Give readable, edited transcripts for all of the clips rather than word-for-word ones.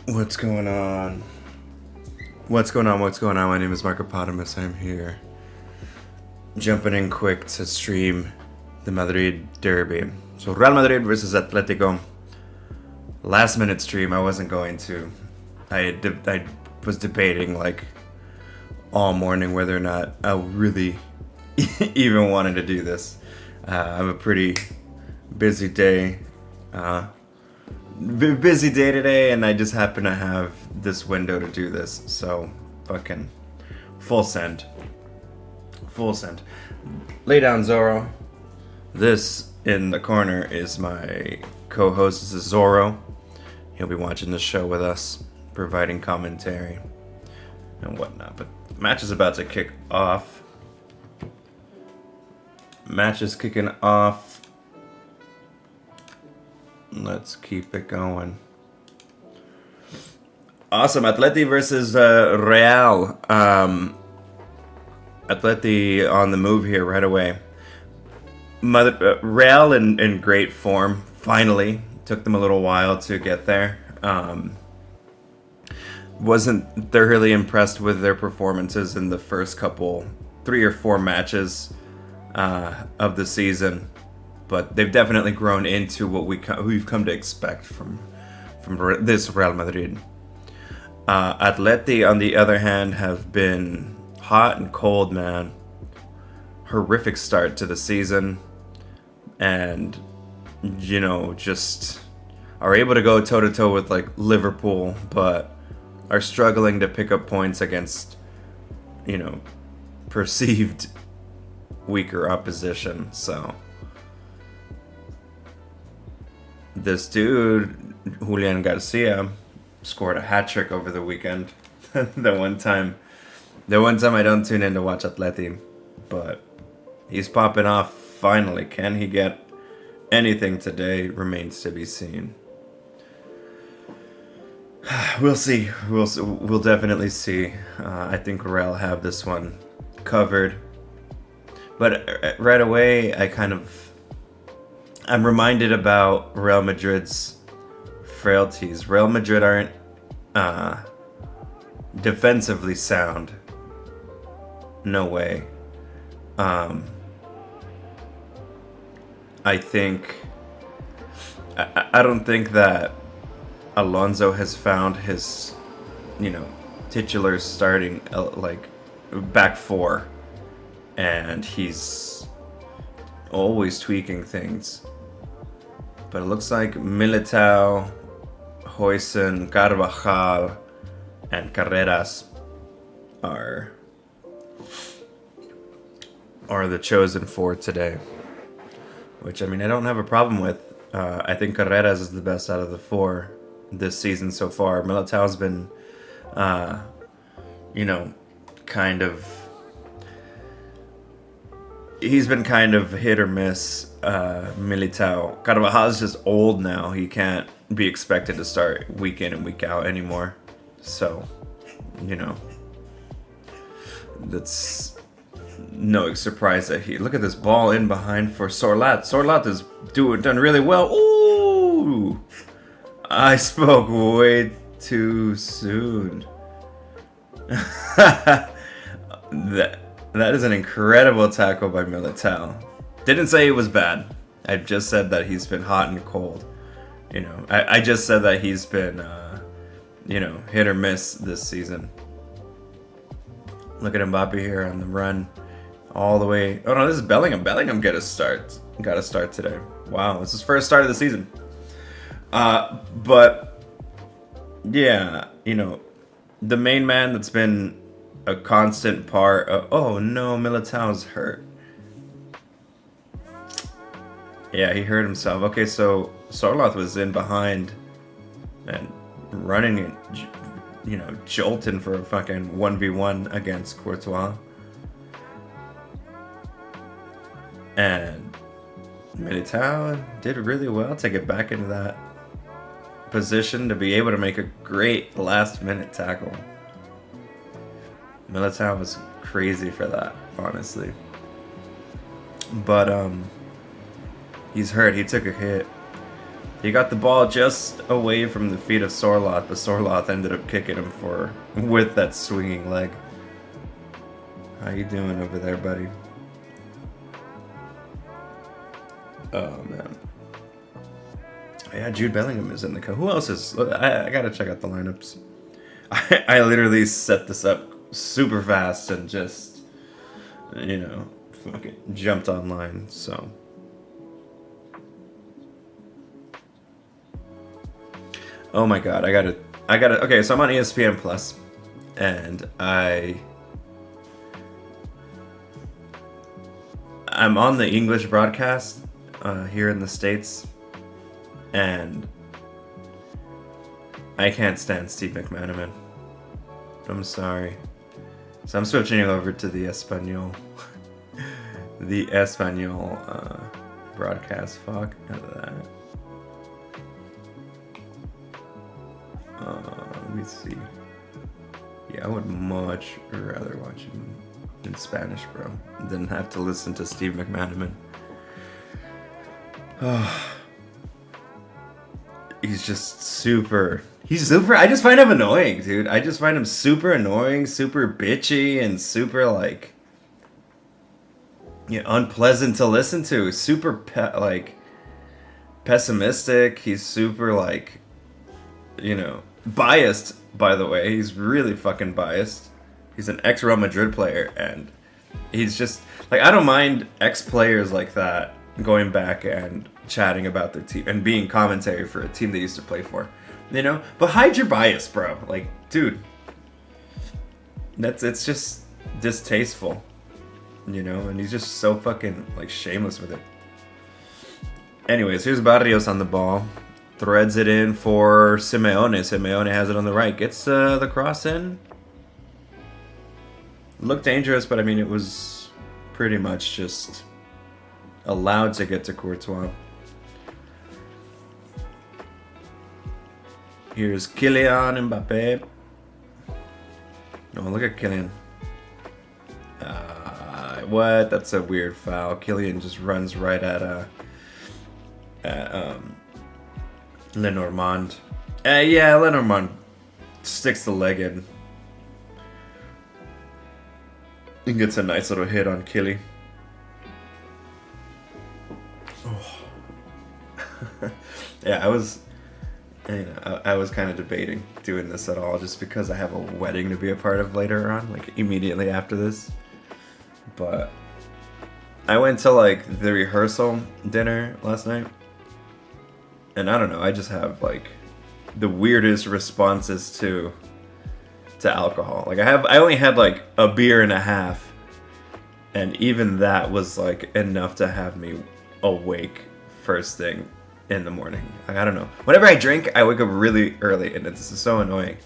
What's going on? What's going on? What's going on? My name is Markopotamus. I'm here jumping in quick to stream the Madrid Derby. So Real Madrid versus Atletico. Last minute stream. I wasn't going to. I was debating like all morning whether or not I really even wanted to do this. I have a pretty busy day. Busy day today, and I just happen to have this window to do this. So, fucking full send. Full send. Lay down, Zorro. This in the corner is my co-host. This is Zorro. He'll be watching the show with us, providing commentary and whatnot. But the match is about to kick off. Match is kicking off. Let's keep it going. Awesome. Atleti versus Real. Atleti on the move here right away. Real in great form. Finally. Took them a little while to get there. Wasn't thoroughly impressed with their performances in the first couple, 3 or 4 matches of the season. But they've definitely grown into what we've come to expect from this Real Madrid. Atleti, on the other hand, have been hot and cold, man. Horrific start to the season. And, just are able to go toe-to-toe with, like, Liverpool, but are struggling to pick up points against, perceived weaker opposition, so... This dude, Julian Garcia, scored a hat trick over the weekend. the one time I don't tune in to watch Atleti, but he's popping off finally. Can he get anything today? Remains to be seen. We'll see. We'll definitely see. I think Real have this one covered. But right away, I'm reminded about Real Madrid's frailties. Real Madrid aren't defensively sound. No way. I don't think that Alonso has found his, titular starting back four, and he's always tweaking things. But it looks like Militao, Huijsen, Carvajal, and Carreras are the chosen four today. Which, I don't have a problem with. I think Carreras is the best out of the 4 this season so far. Militao's been, he's been kind of hit or miss. Militao. Carvajal's just old now. He can't be expected to start week in and week out anymore. So, that's no surprise that he... Look at this ball in behind for Sorlat. Sorlat is done really well. Ooh! I spoke way too soon. That is an incredible tackle by Militao. Didn't say it was bad. I just said that he's been hot and cold. I just said that he's been, hit or miss this season. Look at Mbappe here on the run. All the way. Oh no, this is Bellingham. Bellingham got a start today. Wow, this is his first start of the season. But, yeah, the main man that's been a constant part of... Oh no, Militao's hurt. Yeah, he hurt himself. Okay, so Sorloth was in behind and running and, jolting for a fucking 1v1 against Courtois. And Militao did really well to get back into that position to be able to make a great last-minute tackle. Militao was crazy for that, honestly. But, he's hurt. He took a hit. He got the ball just away from the feet of Sorloth, but Sorloth ended up kicking him with that swinging leg. How you doing over there, buddy? Oh, man. Yeah, Jude Bellingham is in the Who else is... I gotta check out the lineups. I literally set this up super fast and just, you know, fucking jumped online, so... Oh my god, I gotta... Okay, so I'm on ESPN Plus, and I'm on the English broadcast here in the States, and I can't stand Steve McManaman. I'm sorry. So I'm switching over to the Espanol. The Espanol broadcast. Fuck out of that. Let me see. Yeah, I would much rather watch him in Spanish, bro, than have to listen to Steve McManaman. He's just super... I just find him annoying, dude. I just find him super annoying, super bitchy, and super, like... Yeah, unpleasant to listen to. Super, pessimistic. He's super, like... You know, biased, by the way. He's really fucking biased. He's an ex-Real Madrid player, and he's just... Like, I don't mind ex-players like that going back and chatting about their team and being commentary for a team they used to play for, you know? But hide your bias, bro. Like, dude, it's just distasteful, you know? And he's just so fucking, like, shameless with it. Anyways, here's Barrios on the ball. Threads it in for Simeone. Simeone has it on the right. Gets the cross in. Looked dangerous, but I mean, it was pretty much just allowed to get to Courtois. Here's Kylian Mbappe. Oh, look at Kylian. What? That's a weird foul. Kylian just runs right at Lenormand. Yeah, Lenormand sticks the leg in. And gets a nice little hit on Killy. Oh. Yeah, I was kind of debating doing this at all, just because I have a wedding to be a part of later on, like immediately after this. But I went to like the rehearsal dinner last night, and I don't know, I just have like the weirdest responses to alcohol. Like I only had like a beer and a half, and even that was like enough to have me awake first thing in the morning. Like, I don't know. Whenever I drink, I wake up really early, and it's so annoying.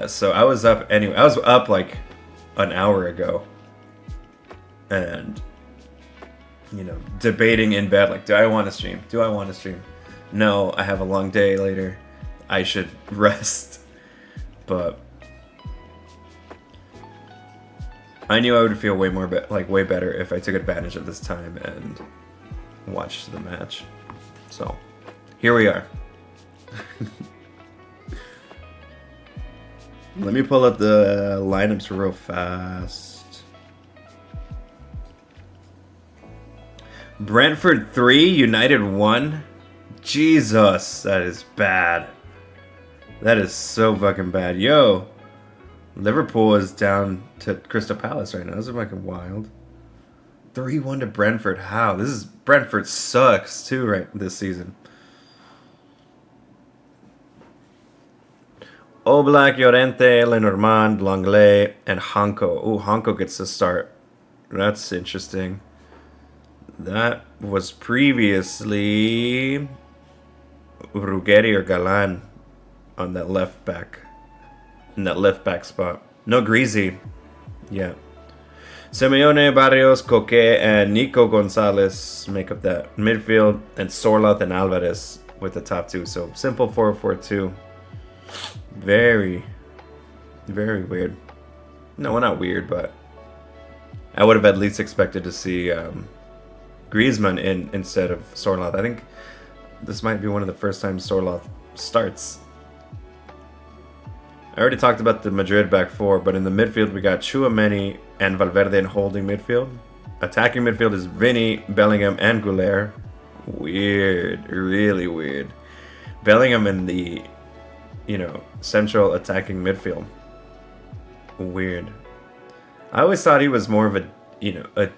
So I was up anyway. I was up like an hour ago, and you know, debating in bed, like, do I want to stream? Do I want to stream? No, I have a long day later. I should rest. But I knew I would feel way better if I took advantage of this time and watched the match. So, here we are. Let me pull up the lineups real fast. Brentford 3, United 1. Jesus, that is bad. That is so fucking bad. Yo, Liverpool is down to Crystal Palace right now. This is fucking wild. 3-1 to Brentford. How? Brentford sucks too right this season. Oblak, Llorente, Lenormand, Langlais, and Hanko. Ooh, Hanko gets to start. That's interesting. That was previously Ruggeri or Galan on that left back. In that left back spot. No, Greasy. Yeah. Simeone, Barrios, Coque, and Nico Gonzalez make up that midfield, and Sorloth and Alvarez with the top two. So simple 4-4-2. Very, very weird. No, well, not weird, but I would have at least expected to see Griezmann in instead of Sorloth. I think this might be one of the first times Sorloth starts. I already talked about the Madrid back four, but in the midfield we got Tchouaméni and Valverde in holding midfield. Attacking midfield is Vinny, Bellingham, and Goulet. Weird, really weird. Bellingham in the, central attacking midfield. Weird. I always thought he was more of a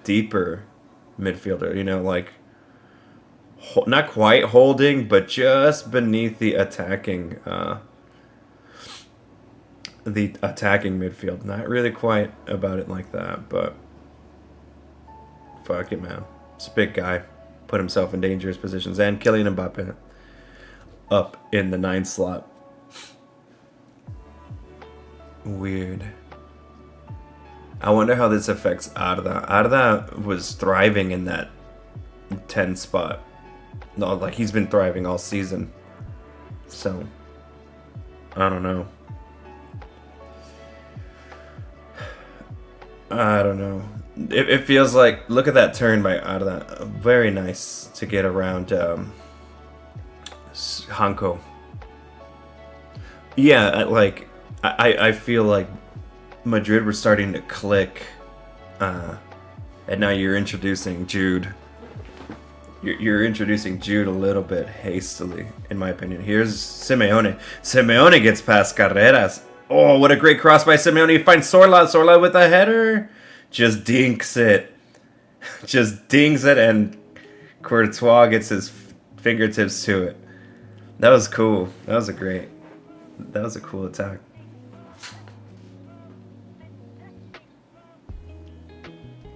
deeper midfielder, like not quite holding, but just beneath the attacking midfield. Not really quite about it like that, but fuck it, man. It's a big guy. Put himself in dangerous positions. And Kylian Mbappe up in the 9 slot. Weird. I wonder how this affects Arda. Arda was thriving in that 10 spot. No, like he's been thriving all season. So, I don't know. I don't know. It feels like, look at that turn by Arda. Very nice to get around Hanko. Yeah, like, I feel like Madrid were starting to click. And now you're introducing Jude. You're introducing Jude a little bit hastily, in my opinion. Here's Simeone. Simeone gets past Carreras. Oh, what a great cross by Simeone. He finds Sorloth. Sorloth with a header. Just dinks it. Just dings it, and Courtois gets his fingertips to it. That was cool. That was a cool attack.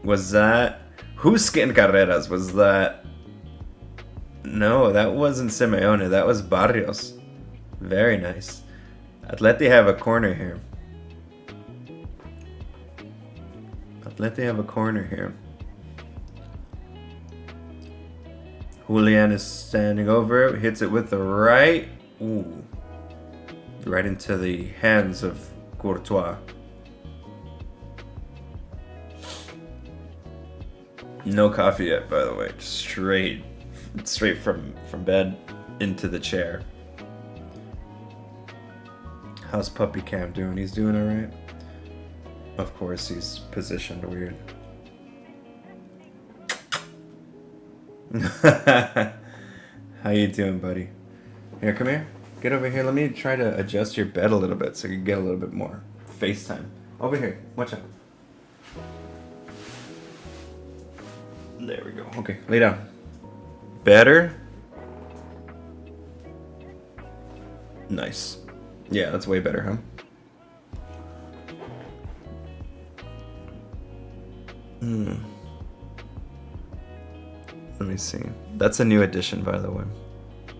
Was that... Who skinned Carreras? Was that... No, that wasn't Simeone. That was Barrios. Very nice. Atleti have a corner here. Julian is standing over it. Hits it with the right. Ooh. Right into the hands of Courtois. No coffee yet, by the way. Straight from bed into the chair. How's Puppy Cam doing? He's doing alright? Of course, he's positioned weird. How you doing, buddy? Here, come here. Get over here. Let me try to adjust your bed a little bit so you can get a little bit more FaceTime. Over here. Watch out. There we go. Okay, lay down. Better? Nice. Yeah, that's way better, huh? Let me see. That's a new addition, by the way.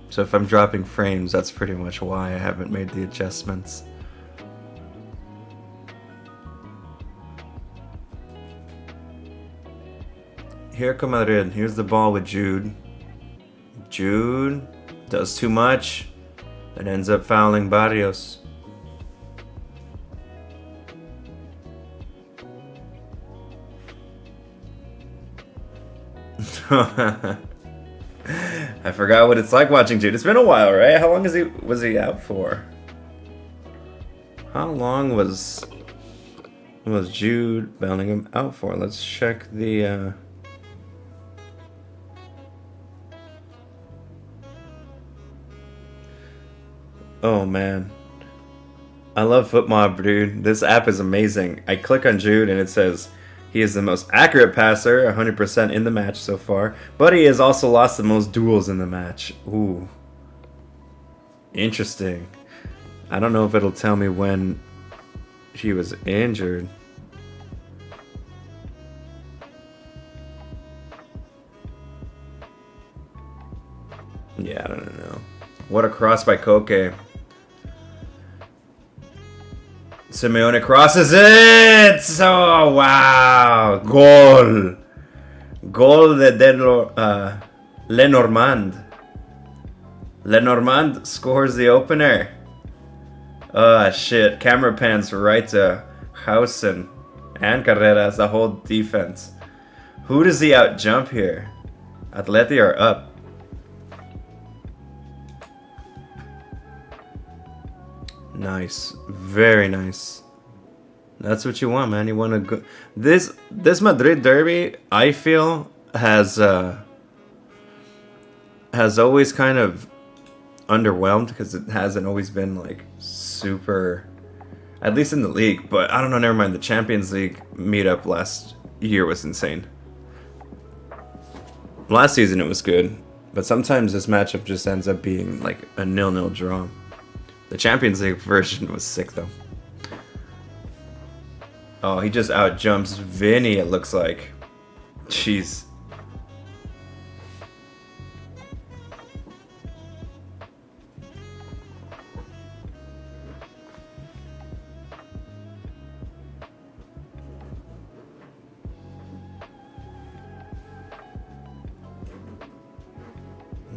So if I'm dropping frames, that's pretty much why I haven't made the adjustments. Here come Madrid. Here's the ball with Jude. Jude does too much and ends up fouling Barrios. I forgot what it's like watching Jude. It's been a while, right? How long was he out for? How long was Jude Bellingham out for? Let's check the Oh man. I love FootMob, dude. This app is amazing. I click on Jude and it says he is the most accurate passer, 100% in the match so far, but he has also lost the most duels in the match. Ooh. Interesting. I don't know if it'll tell me when he was injured. Yeah, I don't know. What a cross by Koke. Simeone crosses it! Oh, wow! Goal! Goal de Lenormand. Lenormand scores the opener. Ah, shit. Camera pans right to Hausen and Carreras, the whole defense. Who does he out jump here? Atleti are up. Nice. Very nice. That's what you want, man. You want to go. This Madrid derby, I feel, has always kind of underwhelmed because it hasn't always been like super, at least in the league. But I don't know. Never mind. The Champions League meetup last year was insane. Last season it was good, but sometimes this matchup just ends up being like a 0-0 draw. The Champions League version was sick though. Oh, he just out jumps Vinny, it looks like. Jeez.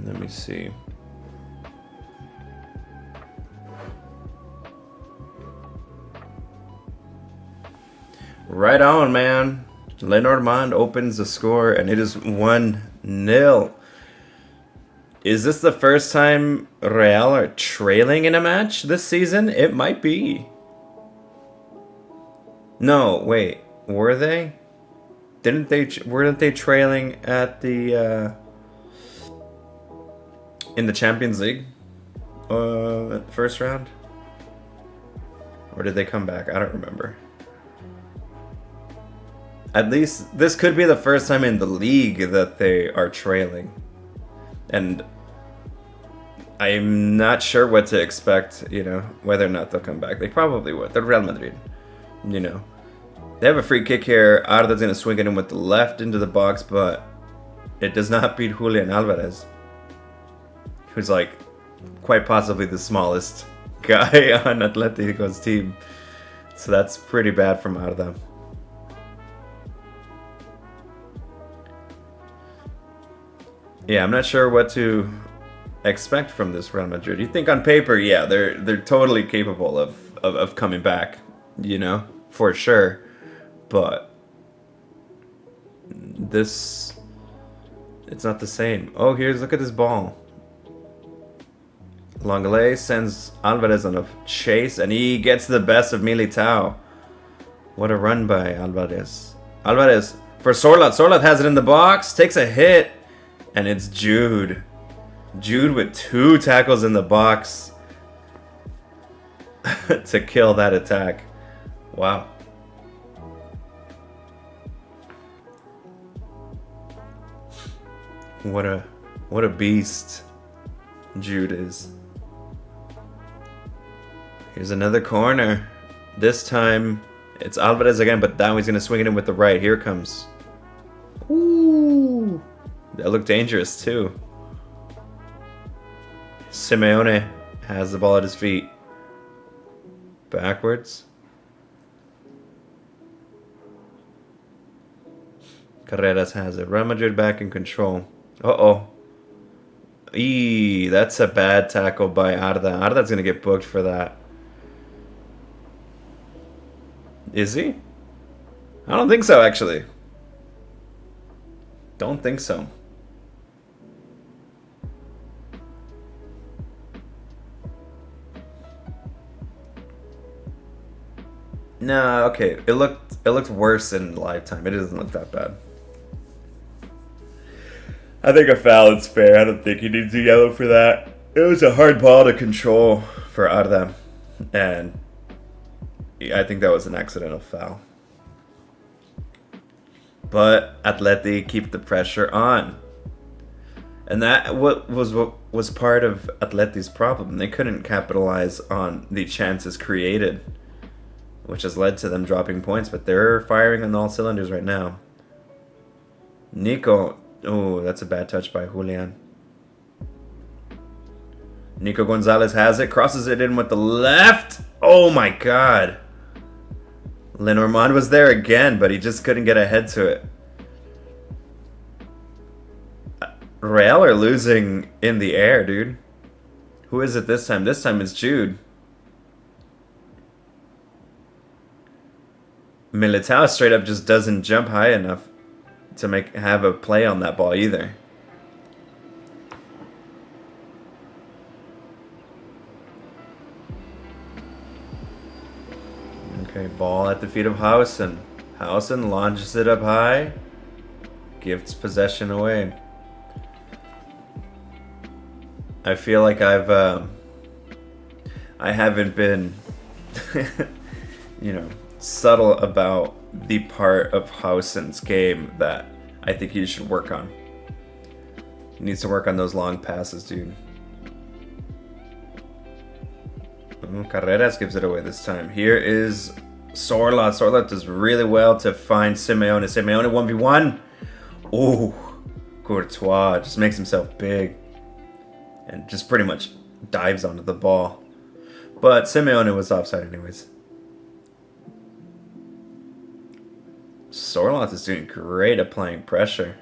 Let me see. Right on, man. Lenormand opens the score, and it is 1-0. Is this the first time Real are trailing in a match this season? It might be. No, wait. Were they? Weren't they trailing at the in the Champions League at the first round? Or did they come back? I don't remember. At least this could be the first time in the league that they are trailing. And I'm not sure what to expect, you know, whether or not they'll come back. They probably would. They're Real Madrid, you know. They have a free kick here. Arda's going to swing it in with the left into the box, but it does not beat Julian Alvarez, who's like quite possibly the smallest guy on Atletico's team. So that's pretty bad from Arda. Yeah, I'm not sure what to expect from this Real Madrid. You think on paper, yeah, they're totally capable of coming back, you know, for sure. But it's not the same. Oh, look at this ball. Longley sends Alvarez on a chase, and he gets the best of Militao. What a run by Alvarez. Alvarez for Sorloth. Sorloth has it in the box, takes a hit. And it's Jude. Jude with 2 tackles in the box to kill that attack. Wow. What a beast Jude is. Here's another corner. This time it's Alvarez again, but now he's going to swing it in with the right. Here it comes. Ooh. That looked dangerous too. Simeone has the ball at his feet. Backwards. Carreras has it. Real Madrid back in control. Uh-oh. That's a bad tackle by Arda. Arda's going to get booked for that. Is he? I don't think so, actually. Don't think so. No, okay. It looked worse in lifetime. It doesn't look that bad. I think a foul is fair. I don't think he needs a yellow for that. It was a hard ball to control for Arda, and I think that was an accidental foul. But Atleti keep the pressure on. And that what was part of Atleti's problem. They couldn't capitalize on the chances created, which has led to them dropping points, but they're firing on all cylinders right now. Nico, oh, that's a bad touch by Julian. Nico Gonzalez has it, crosses it in with the left. Oh my god. Lenormand was there again, but he just couldn't get ahead to it. Real are losing in the air, dude. Who is it this time? This time it's Jude. Militao straight up just doesn't jump high enough to have a play on that ball either. Okay, ball at the feet of Hausen. Hausen launches it up high. Gifts possession away. I feel like I haven't been, subtle about the part of Hausen's game that I think he should work on. He needs to work on those long passes, dude. Carreras gives it away this time. Here is Sorloth. Sorloth does really well to find Simeone. Simeone 1v1. Ooh, Courtois just makes himself big and just pretty much dives onto the ball. But Simeone was offside anyways. Sorloth is doing great at playing pressure.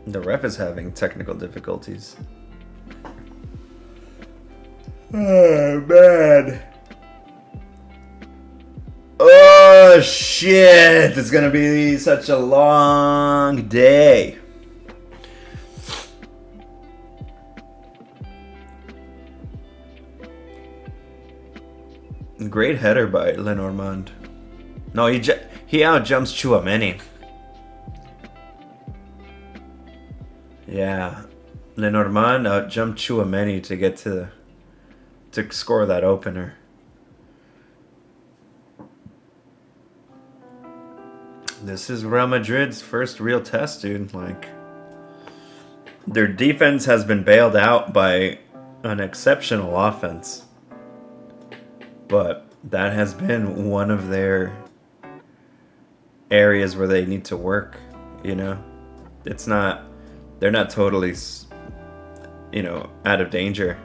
The ref is having technical difficulties. Oh, man. Oh, shit. It's going to be such a long day. Great header by Lenormand. No, he out-jumps Tchouaméni. Yeah, Lenormand out-jumped Tchouaméni to get to score that opener. This is Real Madrid's first real test, dude. Like, their defense has been bailed out by an exceptional offense, but that has been one of their areas where they need to work. It's not. They're not totally, out of danger.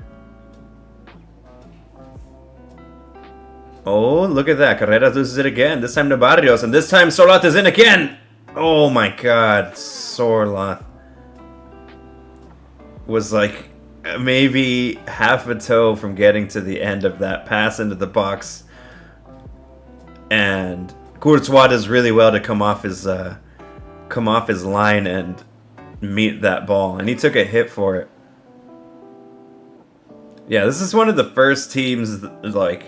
Oh, look at that. Carreras loses it again. This time to Barrios. And this time Sorloth is in again. Oh my god. Sorloth was like maybe half a toe from getting to the end of that pass into the box. And Courtois does really well to come off his line and meet that ball, and he took a hit for it. Yeah, this is one of the first teams that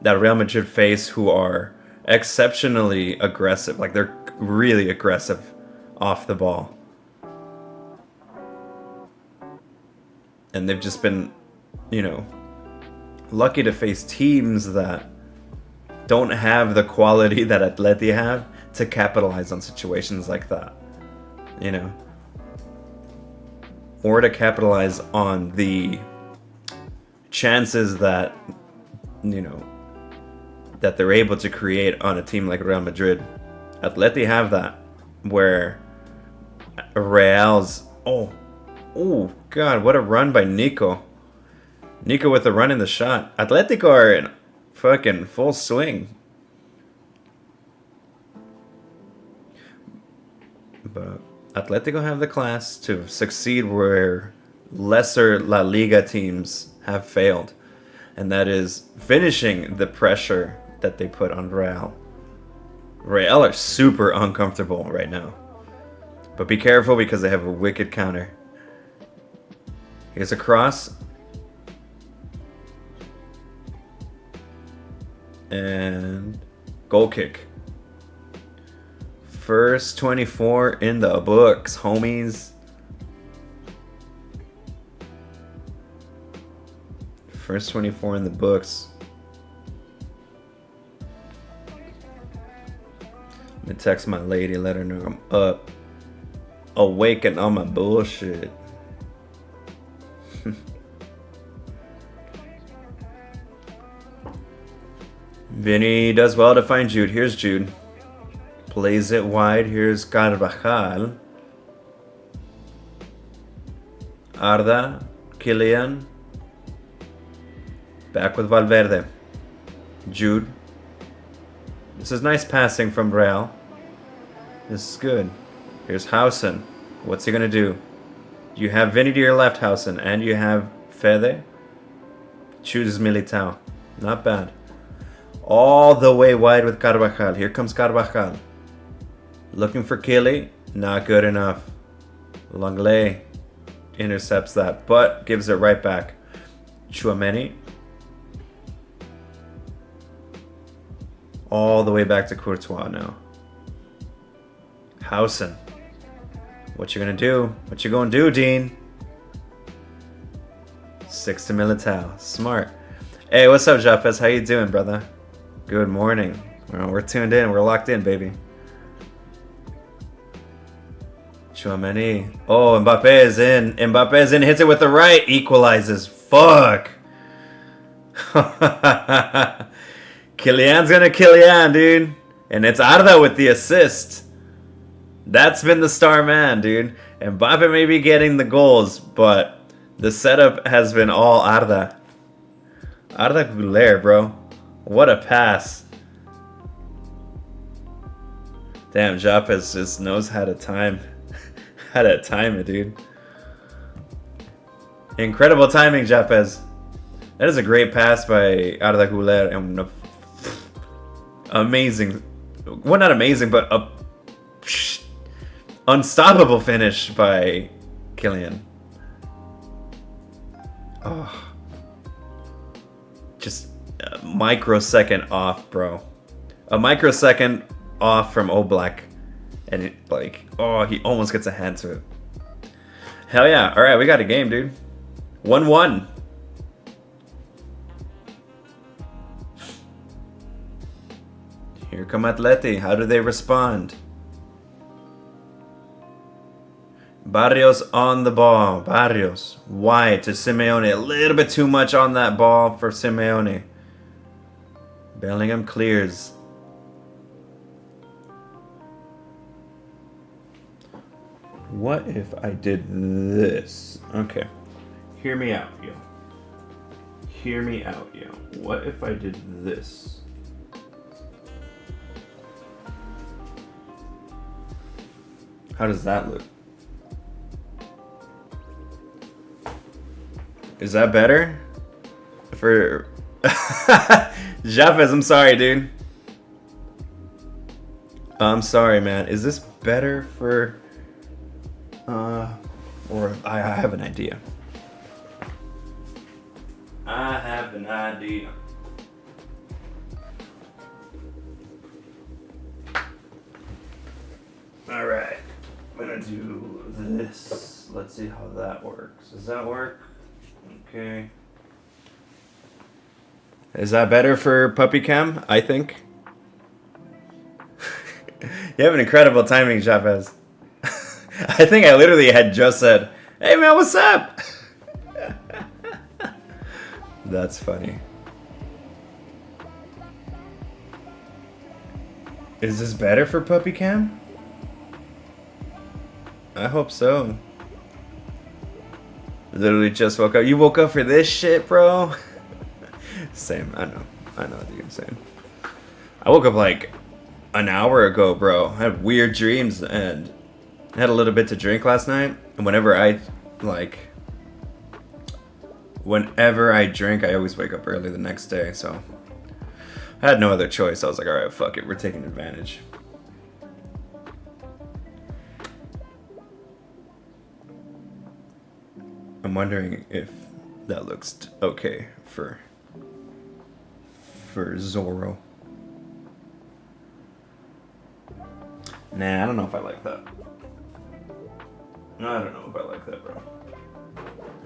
Real Madrid face who are exceptionally aggressive. Like, they're really aggressive off the ball. And they've just been, lucky to face teams that don't have the quality that Atleti have to capitalize on situations like that. Or to capitalize on the chances that, that they're able to create on a team like Real Madrid. Atleti have that, where Real's... Oh, God, what a run by Nico. Nico with a run in the shot. Atletico are in fucking full swing. But Atletico have the class to succeed where lesser La Liga teams have failed. And that is finishing the pressure that they put on Real. Real are super uncomfortable right now. But be careful because they have a wicked counter. Here's a cross. And goal kick. First 24 in the books, homies. First 24 in the books. I'm gonna text my lady, let her know I'm up. Awake and on my bullshit. Vinny does well to find Jude. Here's Jude. Plays it wide. Here's Carvajal. Arda. Kylian. Back with Valverde. Jude. This is nice passing from Real. This is good. Here's Hausen. What's he going to do? You have Vinny to your left, Hausen, and you have Fede. Chooses Militao. Not bad. All the way wide with Carvajal. Here comes Carvajal. Looking for Kili. Not good enough. Langley intercepts that, but gives it right back. Tchouaméni. All the way back to Courtois now. Housen. What you gonna do? What you gonna do, Dean? 6 to Militao. Smart. Hey, what's up, Japes? How you doing, brother? Good morning. We're tuned in. We're locked in, baby. Tchouaméni. Oh, Mbappe is in. Mbappe is in. Hits it with the right. Equalizes. Fuck. Kylian's gonna Kylian, dude. And it's Arda with the assist. That's been the star man, dude. Mbappe may be getting the goals, but the setup has been all Arda. Arda Güler, bro. What a pass. Damn, Japes just knows how to time. How to time it, dude. Incredible timing, Japes. That is a great pass by Arda Güler and amazing. Well, not amazing, but a unstoppable finish by Kylian. Oh. Just a microsecond off, bro. A microsecond off from Oblak. And it, like, oh, he almost gets a hand to it. Hell yeah. Alright, we got a game, dude. 1-1. Here come Atleti. How do they respond? Barrios on the ball. Barrios. Wide to Simeone. A little bit too much on that ball for Simeone. Bellingham clears. What if I did this? Okay. Hear me out, yo. Hear me out, yo. What if I did this? How does that look? Is that better? For Japes, I'm sorry, dude. I'm sorry, man. Is this better for or I have an idea. I have an idea. Alright. I'm gonna do this. Let's see how that works. Does that work? Okay. Is that better for Puppy Cam? I think. You have an incredible timing, Japes. I think I literally had just said, "Hey man, what's up?" That's funny. Is this better for Puppy Cam? I hope so. Literally just woke up. You woke up for this shit, bro? Same, I know what you're saying. I woke up like an hour ago, bro. I had weird dreams and I had a little bit to drink last night. And whenever I drink, I always wake up early the next day. So I had no other choice. I was like, all right, fuck it. We're taking advantage. I'm wondering if that looks okay for Zorro. Nah, I don't know if I like that. I don't know if I like that, bro.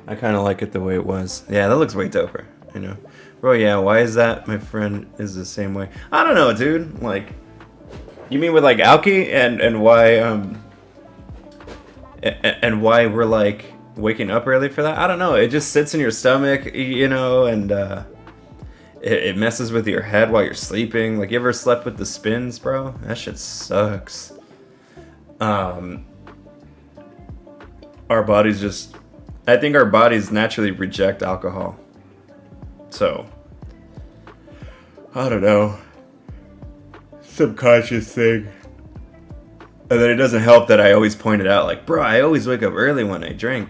I kind of like it the way it was. Yeah, that looks way doper, you know. Bro, yeah, why is that? My friend is the same way. I don't know, dude. Like, you mean with like Alki and why and why we're like waking up early for that? I don't know. It just sits in your stomach, you know, and it messes with your head while you're sleeping. Like, you ever slept with the spins, bro? That shit sucks. Our bodies just... I think our bodies naturally reject alcohol. So, I don't know. Subconscious thing. And then it doesn't help that I always point it out, like, bro, I always wake up early when I drink.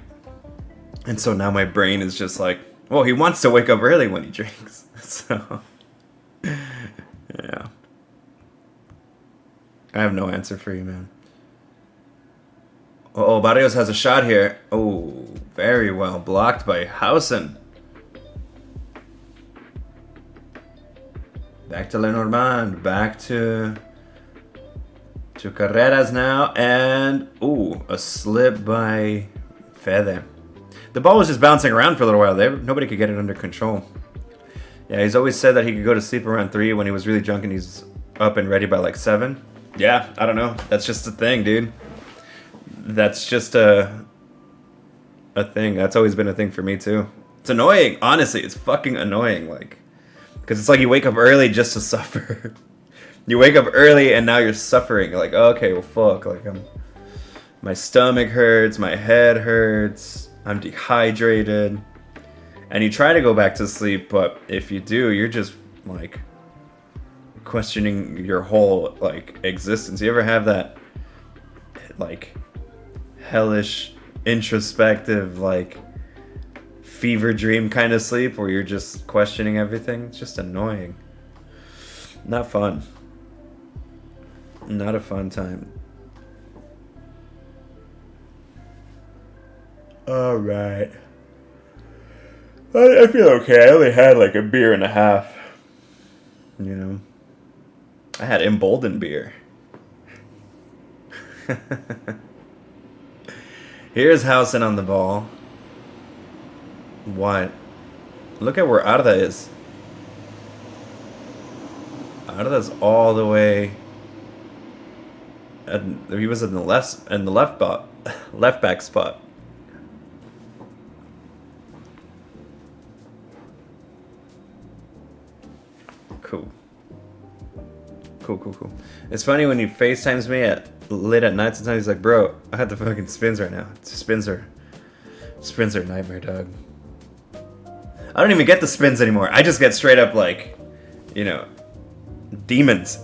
And so now my brain is just like, well, he wants to wake up early when he drinks. So, Yeah. I have no answer for you, man. Oh, Barrios has a shot here. Oh, very well blocked by Hausen. Back to Lenormand. Back to Carreras now. And, ooh, a slip by Fede. The ball was just bouncing around for a little while there. Nobody could get it under control. Yeah, he's always said that he could go to sleep around 3 when he was really drunk and he's up and ready by like 7. Yeah, I don't know. That's just a thing, dude. That's just a thing. That's always been a thing for me, too. It's annoying. Honestly, it's fucking annoying. Like, because it's like you wake up early just to suffer. You wake up early and now you're suffering. You're like, okay, well, fuck. Like, my stomach hurts. My head hurts. I'm dehydrated. And you try to go back to sleep, but if you do, you're just, like, questioning your whole, like, existence. You ever have that, like, hellish, introspective, like, fever dream kind of sleep where you're just questioning everything? It's just annoying. Not fun. Not a fun time. Alright. I feel okay. I only had like a beer and a half. You know? I had emboldened beer. Here's Hausen on the ball. What? Look at where Arda is. Arda's all the way. And he was in the left back spot. Cool. It's funny when he FaceTimes me late at night. Sometimes he's like, "Bro, I had the fucking spins right now. Spins are nightmare, dog. I don't even get the spins anymore. I just get straight up like, you know, demons."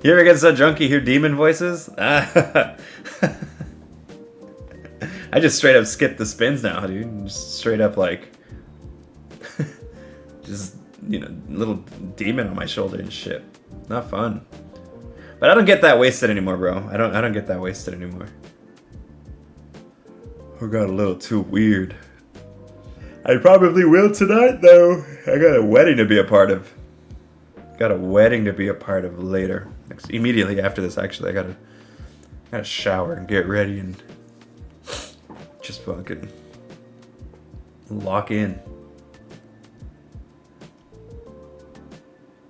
You ever get so drunk you hear demon voices? I just straight up skip the spins now, dude. Just straight up like, just, you know, little demon on my shoulder and shit. Not fun. But I don't get that wasted anymore, bro. I don't get that wasted anymore. I got a little too weird. I probably will tonight, though. I got a wedding to be a part of. Later. Immediately after this, actually. I gotta shower and get ready and just fucking lock in.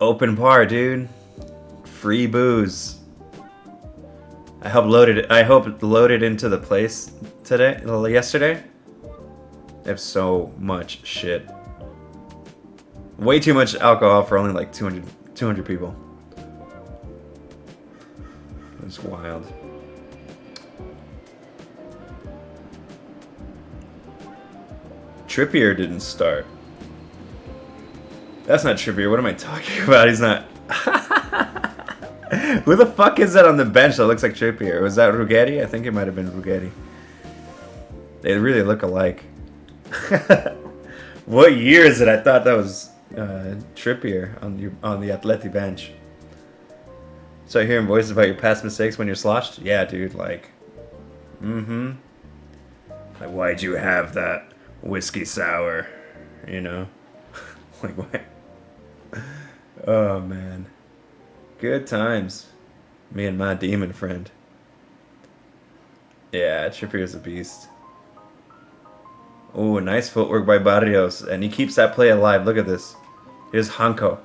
Open bar, dude. Free booze. I hope loaded into the place yesterday. They have so much shit. Way too much alcohol for only like 200 people. It's wild. Trippier didn't start. That's not Trippier. What am I talking about? He's not. Who the fuck is that on the bench that looks like Trippier? Was that Ruggeri? I think it might have been Ruggeri. They really look alike. What year is it? I thought that was Trippier on the Atleti bench. So I hearing voices about your past mistakes when you're sloshed? Yeah, dude, like, like, why'd you have that whiskey sour, you know? Like, what? Oh, man. Good times. Me and my demon friend. Yeah, Trippier's a beast. Oh, nice footwork by Barrios, and he keeps that play alive. Look at this. Here's Hanko.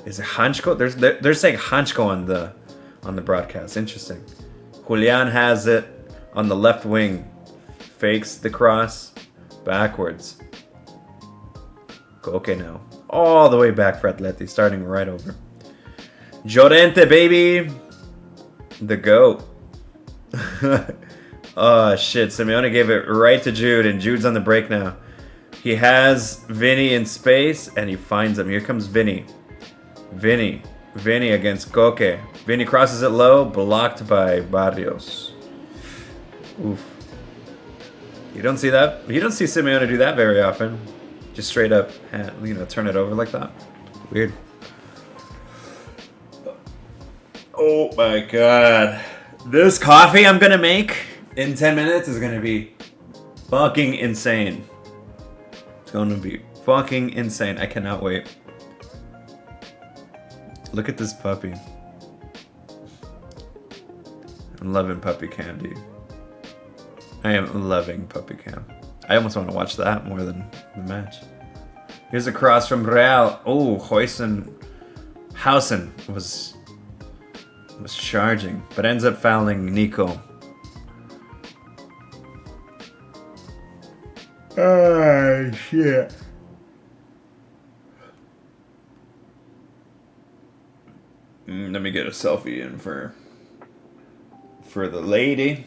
Is it Hanchko? They're saying Hanchko on the broadcast. Interesting. Julian has it on the left wing. Fakes the cross backwards. Okay now. All the way back for Atleti, starting right over. Llorente, baby. The GOAT. Oh shit, Simeone gave it right to Jude, and Jude's on the break now. He has Vinny in space, and he finds him. Here comes Vinny. Vinny against Koke. Vinny crosses it low, blocked by Barrios. Oof. You don't see that. You don't see Simeone do that very often. Just straight up, you know, turn it over like that. Weird. Oh my god. This coffee I'm gonna make in 10 minutes is gonna be fucking insane. It's gonna be fucking insane. I cannot wait. Look at this puppy. I'm loving puppy cam, dude. I am loving puppy cam. I almost want to watch that more than the match. Here's a cross from Real. Oh, Hausen was charging, but ends up fouling Nico. Oh, shit. Let me get a selfie in for the lady.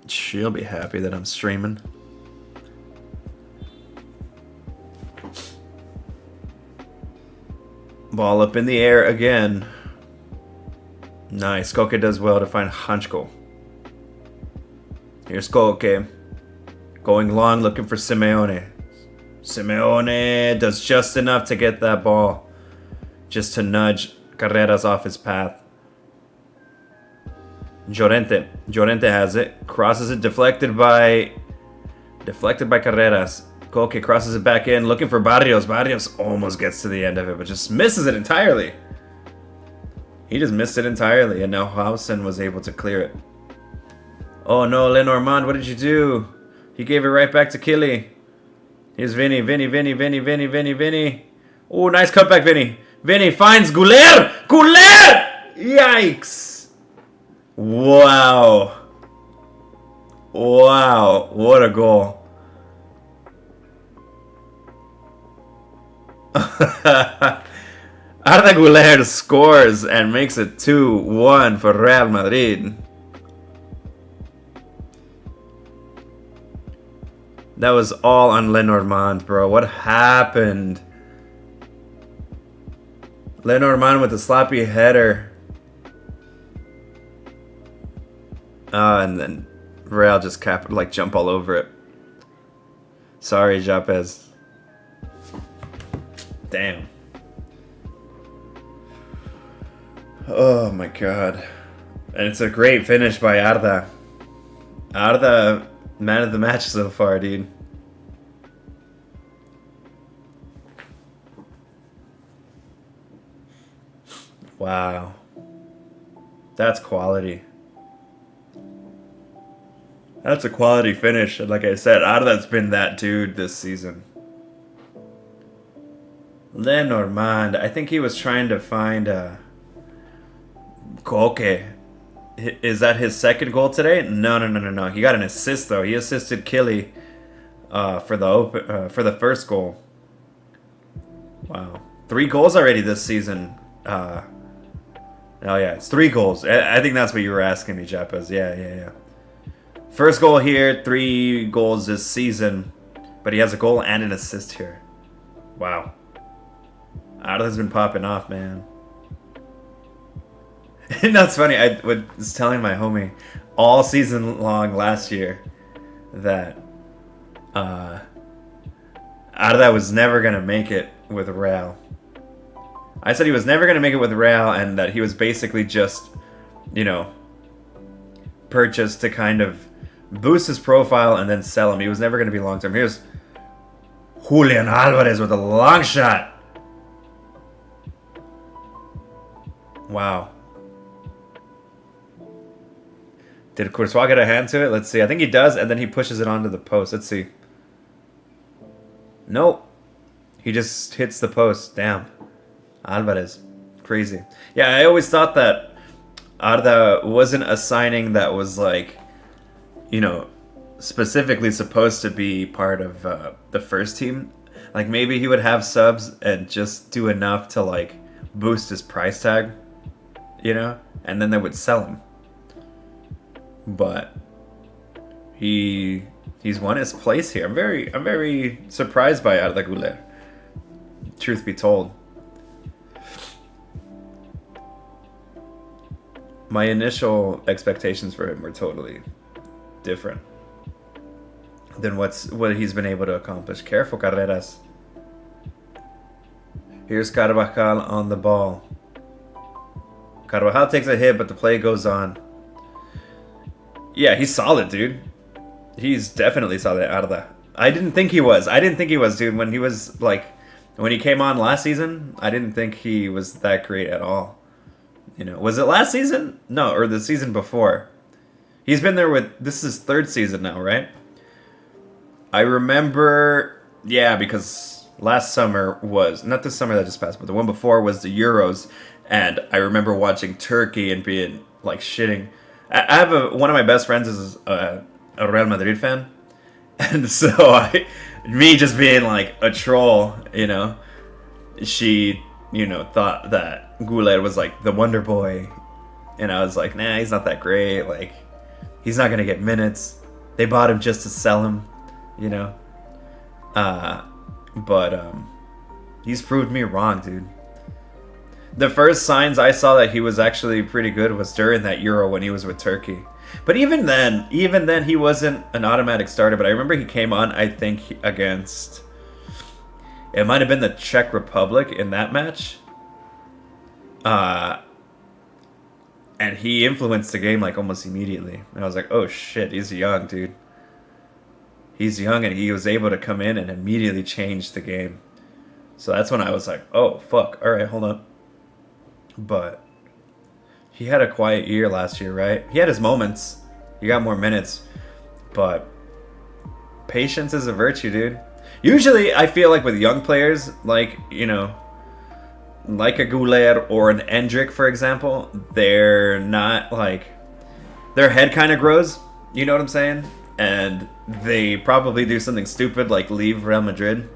She'll be happy that I'm streaming. Ball up in the air again. Nice. Koke does well to find Hanchko. Here's Koke. Going long, looking for Simeone. Simeone does just enough to get that ball. Just to nudge Carreras off his path. Llorente has it. Crosses it, deflected by Carreras. Koke crosses it back in, looking for Barrios. Barrios almost gets to the end of it, but just misses it entirely. He just missed it entirely, and now Hausen was able to clear it. Oh no, Lenormand, what did you do? He gave it right back to Killy. Here's Vinny. Oh, nice cutback, Vinny. Vinny finds Gouler! Yikes! Wow, what a goal. Arda Güler scores and makes it 2-1 for Real Madrid. That was all on Lenormand, bro. What happened? Lenormand with a sloppy header. And then Real just jump all over it. Sorry, Japez. Damn. Oh my god. And it's a great finish by Arda. Arda, man of the match so far, dude. Wow. That's quality. That's a quality finish. And like I said, Arda's been that dude this season. Lenormand, I think he was trying to find Koke. Is that his second goal today? No. He got an assist though. He assisted Killy for the first goal. Wow, 3 goals already this season. Oh yeah, it's 3 goals. I think that's what you were asking me, Japez. Yeah. First goal here, 3 goals this season, but he has a goal and an assist here. Wow. Arda's been popping off, man. And that's funny. I was telling my homie all season long last year that Arda was never going to make it with Real. I said he was never going to make it with Real and that he was basically just, purchased to kind of boost his profile and then sell him. He was never going to be long-term. Here's Julian Alvarez with a long shot. Wow. Did Courtois get a hand to it? Let's see. I think he does, and then he pushes it onto the post. Let's see. Nope. He just hits the post. Damn. Alvarez. Crazy. Yeah, I always thought that Arda wasn't a signing that was specifically supposed to be part of the first team. Like maybe he would have subs and just do enough to boost his price tag, and then they would sell him. But he's won his place here. I'm very surprised by Arda Güler. Truth be told. my initial expectations for him were totally different than what he's been able to accomplish. Careful, Carreras. Here's Carvajal on the ball. Carvajal takes a hit, but the play goes on. Yeah, he's solid, dude. He's definitely solid out of that. I didn't think he was, dude. When he came on last season, I didn't think he was that great at all. You know, was it last season? No, or the season before. He's been there this is his third season now, right? I remember, yeah, because last summer was, not this summer that just passed, but the one before was the Euros, and I remember watching Turkey and being, like, shitting. I have one of my best friends is a Real Madrid fan, and so me just being, like, a troll, you know, she, you know, thought that Goulet was, like, the wonder boy, and I was like, nah, he's not that great, like, he's not gonna get minutes. They bought him just to sell him, you know. But he's proved me wrong, dude. The first signs I saw that he was actually pretty good was during that Euro when he was with Turkey. But even then he wasn't an automatic starter. But I remember he came on, I think, against, it might have been the Czech Republic in that match. And he influenced the game, like, almost immediately. And I was like, oh shit, he's young, dude. He's young, and he was able to come in and immediately change the game. So that's when I was like, oh, fuck. All right, hold up. But he had a quiet year last year, right? He had his moments. He got more minutes. But patience is a virtue, dude. Usually, I feel like with young players, like, you know, like a Goulet or an Endrick, for example, they're not, like, their head kind of grows. You know what I'm saying? And they probably do something stupid like leave Real Madrid.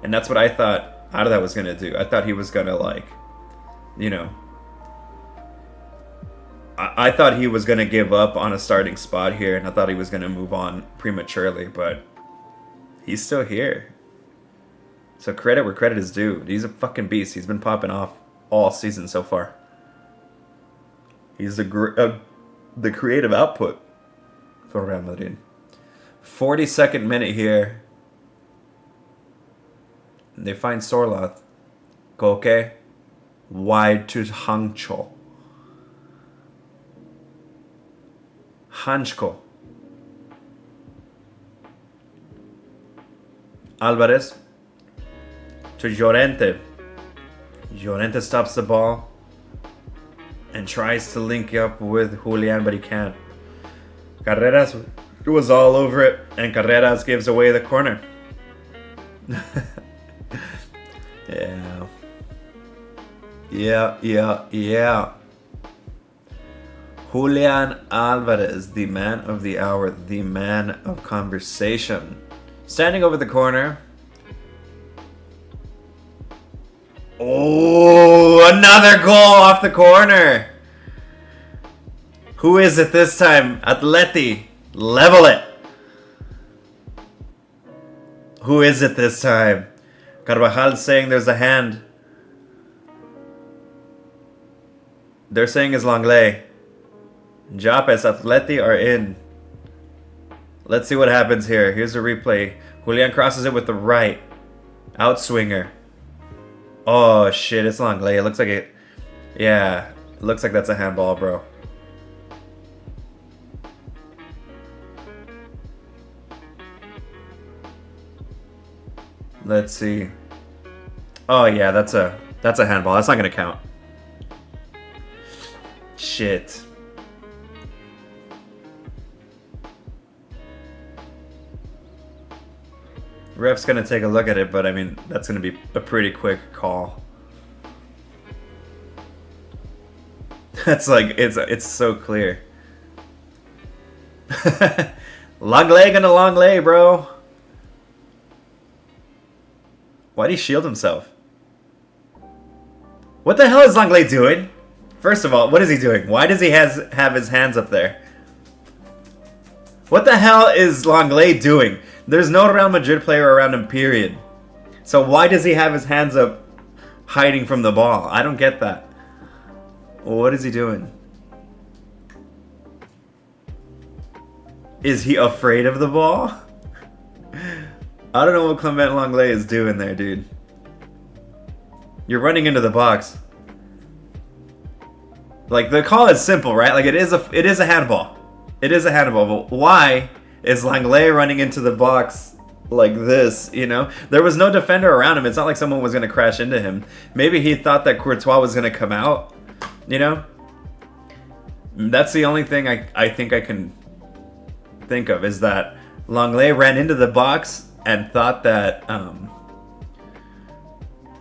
And that's what I thought Arda was going to do. I thought he was going to, like, you know, I thought he was going to give up on a starting spot here, and I thought he was going to move on prematurely, but he's still here. So credit where credit is due. He's a fucking beast. He's been popping off all season so far. He's the creative output for Real Madrid. 42nd minute here. They find Sorloth. Koke. Wide to Hancho. Hanchko. Alvarez. To Llorente. Llorente stops the ball and tries to link up with Julian, but he can't. Carreras was all over it, and Carreras gives away the corner. Yeah. Julian Alvarez, the man of the hour, the man of conversation. Standing over the corner. Oh, another goal off the corner. Who is it this time? Atleti. Level it. Who is it this time? Carvajal saying there's a hand. They're saying it's Langley. Japes, Atleti are in. Let's see what happens here. Here's a replay. Julian crosses it with the right. Outswinger. Oh shit, it's Langley. It looks like it. Yeah, it looks like that's a handball, bro. Let's see. Oh yeah, that's a handball. That's not gonna count. Shit. Ref's gonna take a look at it, but I mean that's gonna be a pretty quick call. That's like it's so clear. Long leg and a long lay, bro. Why'd he shield himself? What the hell is Langley doing? First of all, what is he doing? Why does he have his hands up there? What the hell is Langley doing? There's no Real Madrid player around him, period. So why does he have his hands up hiding from the ball? I don't get that. What is he doing? Is he afraid of the ball? I don't know what Clement Lenglet is doing there, dude. You're running into the box. Like, the call is simple, right? Like, it is a handball. It is a handball, but why is Lenglet running into the box like this, you know? There was no defender around him. It's not like someone was going to crash into him. Maybe he thought that Courtois was going to come out, you know? That's the only thing I think I can think of, is that Lenglet ran into the box and thought that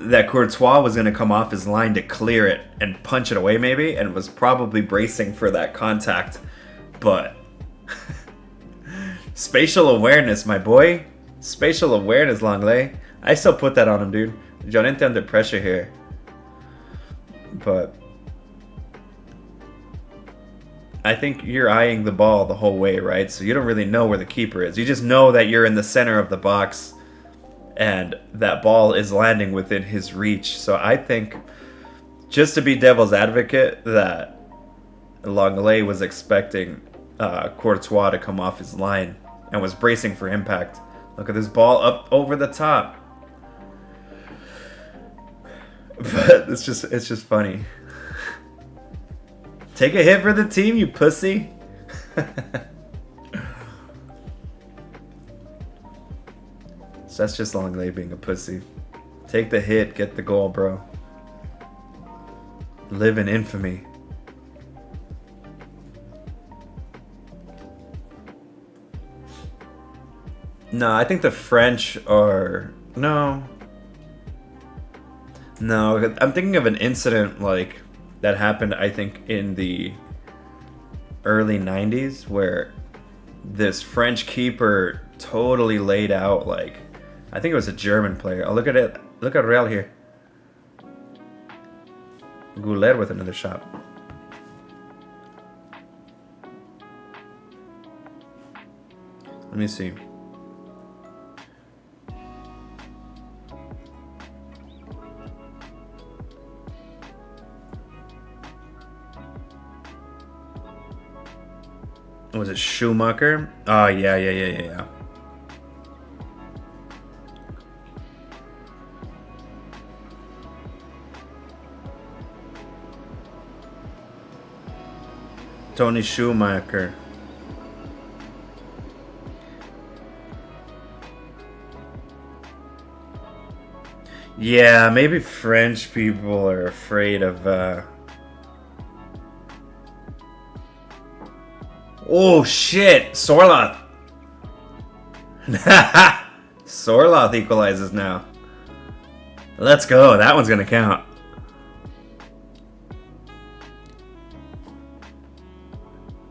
that Courtois was going to come off his line to clear it and punch it away maybe, and was probably bracing for that contact. But spatial awareness, my boy. Spatial awareness, Lenglet. I still put that on him, dude. Llorente under pressure here. But I think you're eyeing the ball the whole way, right? So you don't really know where the keeper is. You just know that you're in the center of the box and that ball is landing within his reach. So I think, just to be devil's advocate, that Lenglet was expecting Courtois to come off his line and was bracing for impact. Look at this ball up over the top. But it's just funny. Take a hit for the team, you pussy. So that's just Lenglet being a pussy. Take the hit, get the goal, bro. Live in infamy. No, I think the French are... No, I'm thinking of an incident like that happened, I think, in the early 90s, where this French keeper totally laid out, like, I think it was a German player. Oh, look at it. Look at Real here. Goulet with another shot. Let me see. Was it Schumacher? Oh, yeah. Tony Schumacher. Yeah, maybe French people are afraid of... Oh, shit! Sorloth! Sorloth equalizes now. Let's go. That one's gonna count.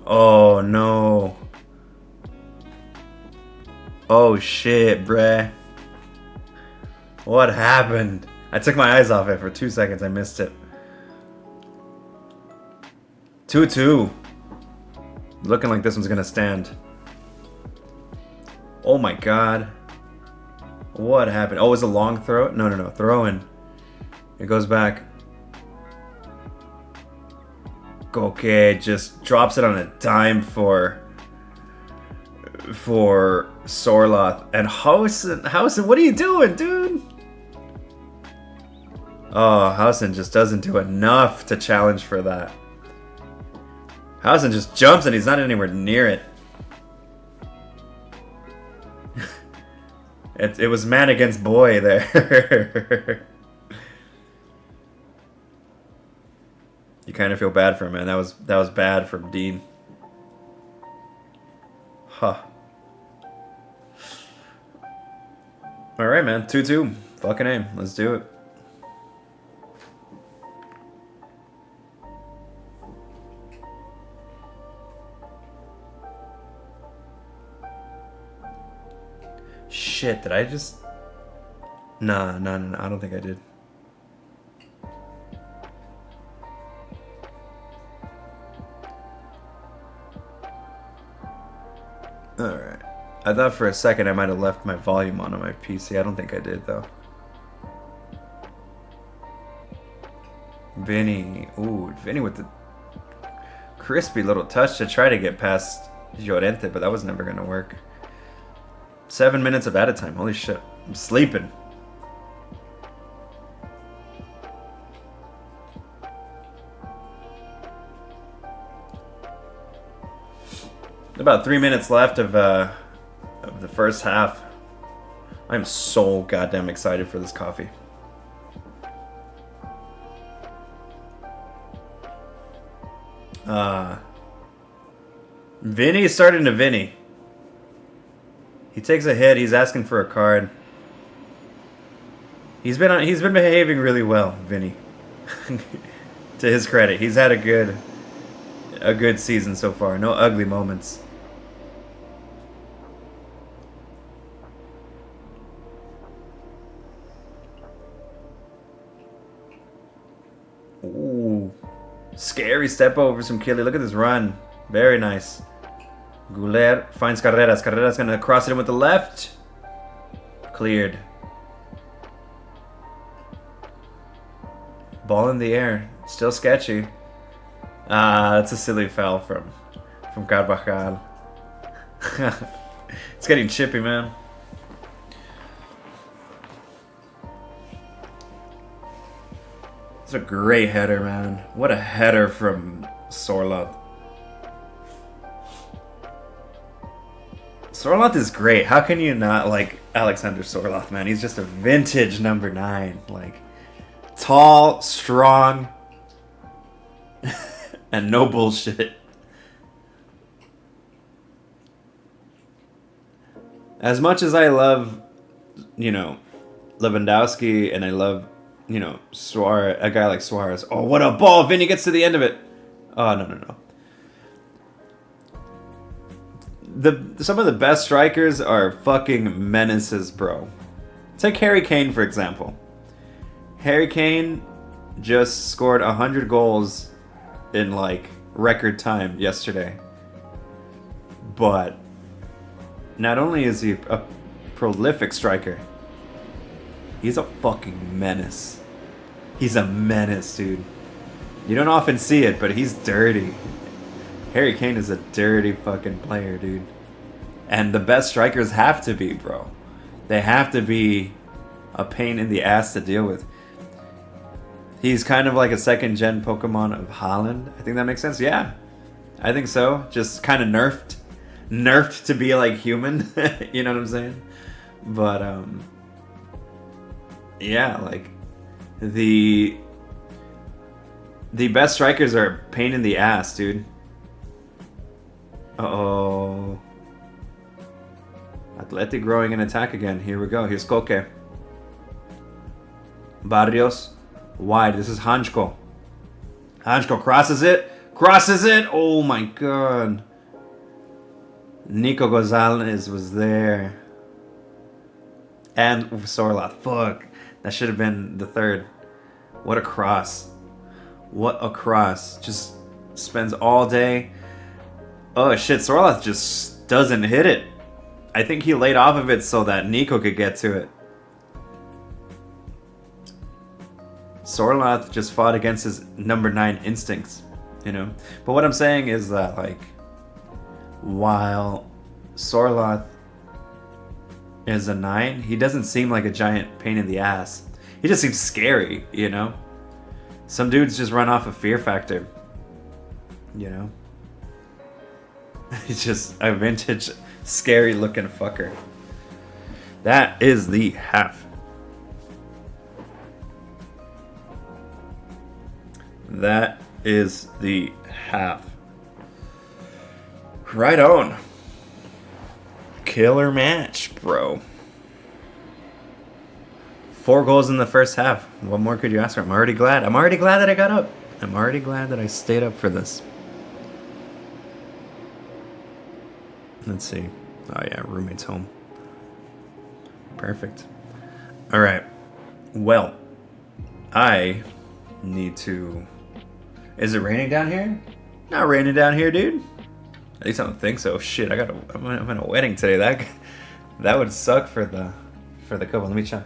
Oh, no. Oh, shit, bruh. What happened? I took my eyes off it for 2 seconds. I missed it. 2-2. Looking like this one's gonna stand. Oh my god. What happened? Oh, it was a long throw? No. Throw in. It goes back. Okay, just drops it on a dime for Sorloth. And Housen, what are you doing, dude? Oh, Housen just doesn't do enough to challenge for that. Housen just jumps and he's not anywhere near it. It was man against boy there. You kind of feel bad for him, man. That was bad from Dean. Huh. Alright, man. 2-2. Fucking aim. Let's do it. Shit, did I just... Nah, I don't think I did. Alright. I thought for a second I might have left my volume on my PC. I don't think I did, though. Vinny. Ooh, Vinny with the crispy little touch to try to get past Llorente, but that was never gonna work. 7 minutes of added time. Holy shit. I'm sleeping. About 3 minutes left of the first half. I'm so goddamn excited for this coffee. Vinny's starting to Vinny. He takes a hit. He's asking for a card. He's been behaving really well, Vinny. To his credit, he's had a good season so far. No ugly moments. Ooh. Scary step over from Killy. Look at this run. Very nice. Goulet finds Carreras. Carreras gonna cross it in with the left. Cleared. Ball in the air. Still sketchy. That's a silly foul from Carvajal. It's getting chippy, man. It's a great header, man. What a header from Sorloth. Sorloth is great. How can you not like Alexander Sorloth, man? He's just a vintage number 9. Like, tall, strong, and no bullshit. As much as I love, Lewandowski, and I love, Suarez, a guy like Suarez. Oh, what a ball! Vinny gets to the end of it. Oh, no. Some of the best strikers are fucking menaces, bro. Take Harry Kane, for example. Harry Kane just scored 100 goals in, like, record time yesterday. But not only is he a prolific striker, he's a fucking menace. He's a menace, dude. You don't often see it, but he's dirty. Harry Kane is a dirty fucking player, dude. And the best strikers have to be, bro. They have to be a pain in the ass to deal with. He's kind of like a second-gen Pokemon of Haaland. I think that makes sense. Yeah, I think so. Just kind of nerfed to be like human. You know what I'm saying? But yeah, like the best strikers are a pain in the ass, dude. Uh-oh. Athletic growing an attack again. Here we go. Here's Koke. Barrios. Wide. This is Hanchko. Hanchko crosses it. Crosses it. Oh my god. Nico Gonzalez was there. And Sorloth. Fuck. That should have been the third. What a cross. What a cross. Just spends all day. Oh shit, Sorloth just doesn't hit it. I think he laid off of it so that Nico could get to it. Sorloth just fought against his number 9 instincts, But what I'm saying is that, like, while Sorloth is a 9, he doesn't seem like a giant pain in the ass. He just seems scary, Some dudes just run off of fear factor, He's just a vintage, scary looking fucker. That is the half. That is the half. Right on. Killer match, bro. 4 goals in the first half. What more could you ask for? I'm already glad that I got up. I'm already glad that I stayed up for this. Let's see. Oh yeah, roommate's home. Perfect. All right. Well, I need to... Is it raining down here? Not raining down here, dude. At least I don't think so. Shit, I'm in a wedding today. That would suck for the couple. Let me check.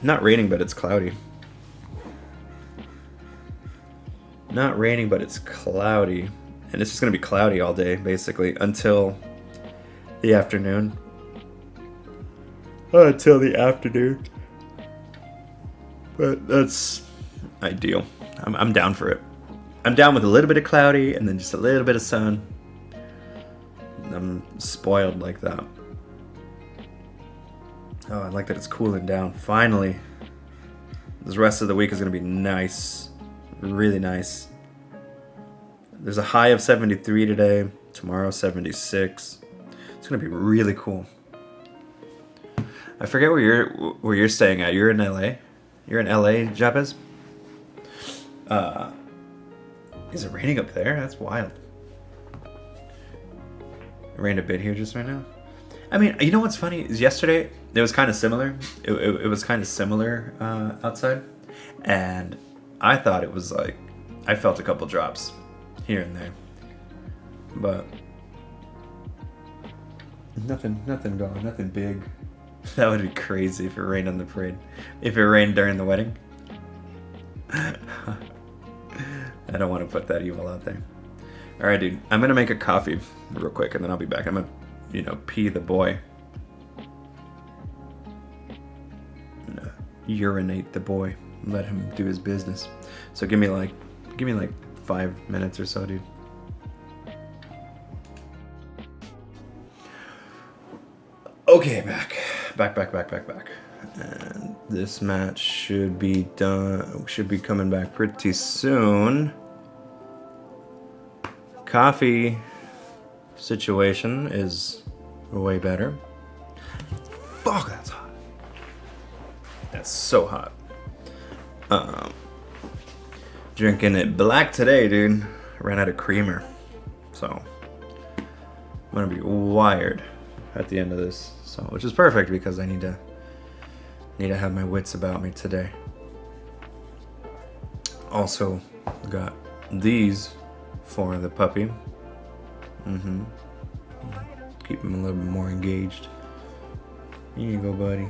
Not raining, but it's cloudy. not raining, but it's cloudy. And it's just going to be cloudy all day, basically, until the afternoon. Until the afternoon. But that's ideal. I'm down for it. I'm down with a little bit of cloudy and then just a little bit of sun. I'm spoiled like that. Oh, I like that it's cooling down. Finally. This rest of the week is going to be nice. Really nice. There's a high of 73 today. Tomorrow 76. It's going to be really cool. I forget where you're staying at. You're in LA? You're in LA, Jabez? Is it raining up there? That's wild. It rained a bit here just right now. I mean, you know what's funny is yesterday it was kind of similar. It was kind of similar outside, and I thought it was like I felt a couple drops here and there, but nothing going, nothing big. That would be crazy if it rained on the parade. If it rained during the wedding. I don't want to put that evil out there. Alright, dude. I'm going to make a coffee real quick, and then I'll be back. I'm going to, pee the boy. Urinate the boy. Let him do his business. So give me like 5 minutes or so, dude. Okay, back. And this match should be done. Should be coming back pretty soon. Coffee situation is way better. Fuck, that's hot. That's so hot. Drinking it black today, dude. I ran out of creamer, so I'm gonna be wired at the end of this. So, which is perfect because I need to have my wits about me today. Also got these for the puppy. Keep him a little bit more engaged. Here you go, buddy.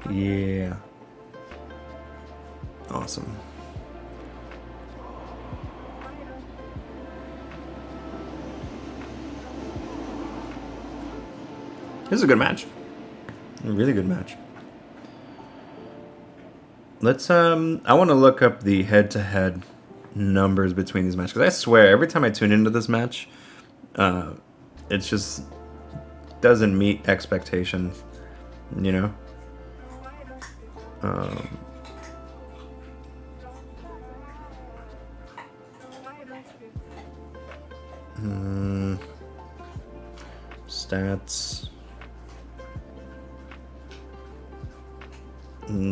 Yeah. Awesome. This is a good match. A really good match. Let's I want to look up the head-to-head numbers between these matches, because I swear every time I tune into this match, it just doesn't meet expectations, Stats.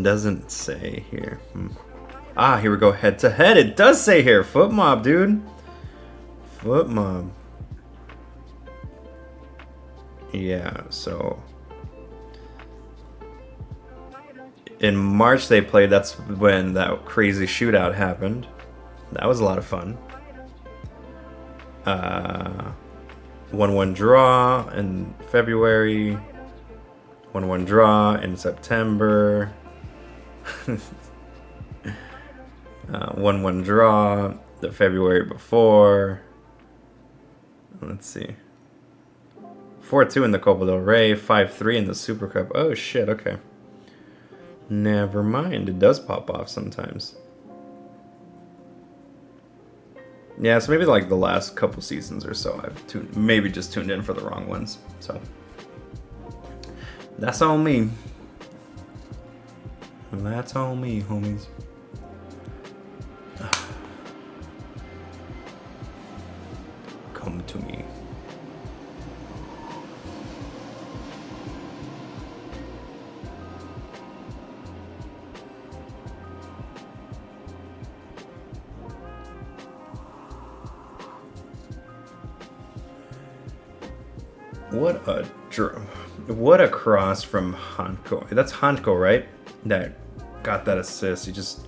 Doesn't say here. Here we go. Head to head. It does say here. Foot mob, dude. Foot mob. Yeah, so in March they played. That's when that crazy shootout happened. That was a lot of fun. 1-1 draw in February. 1-1 draw in September. 1-1 draw the February before. Let's see. 4-2 in the Copa del Rey. 5-3 in the Super Cup. Oh shit, okay. Never mind. It does pop off sometimes. Yeah, so maybe like the last couple seasons or so I've maybe just tuned in for the wrong ones. So that's on me. That's on me, homies. Come to me. What a cross from Hanko. That's Hanko, right? That got that assist. He just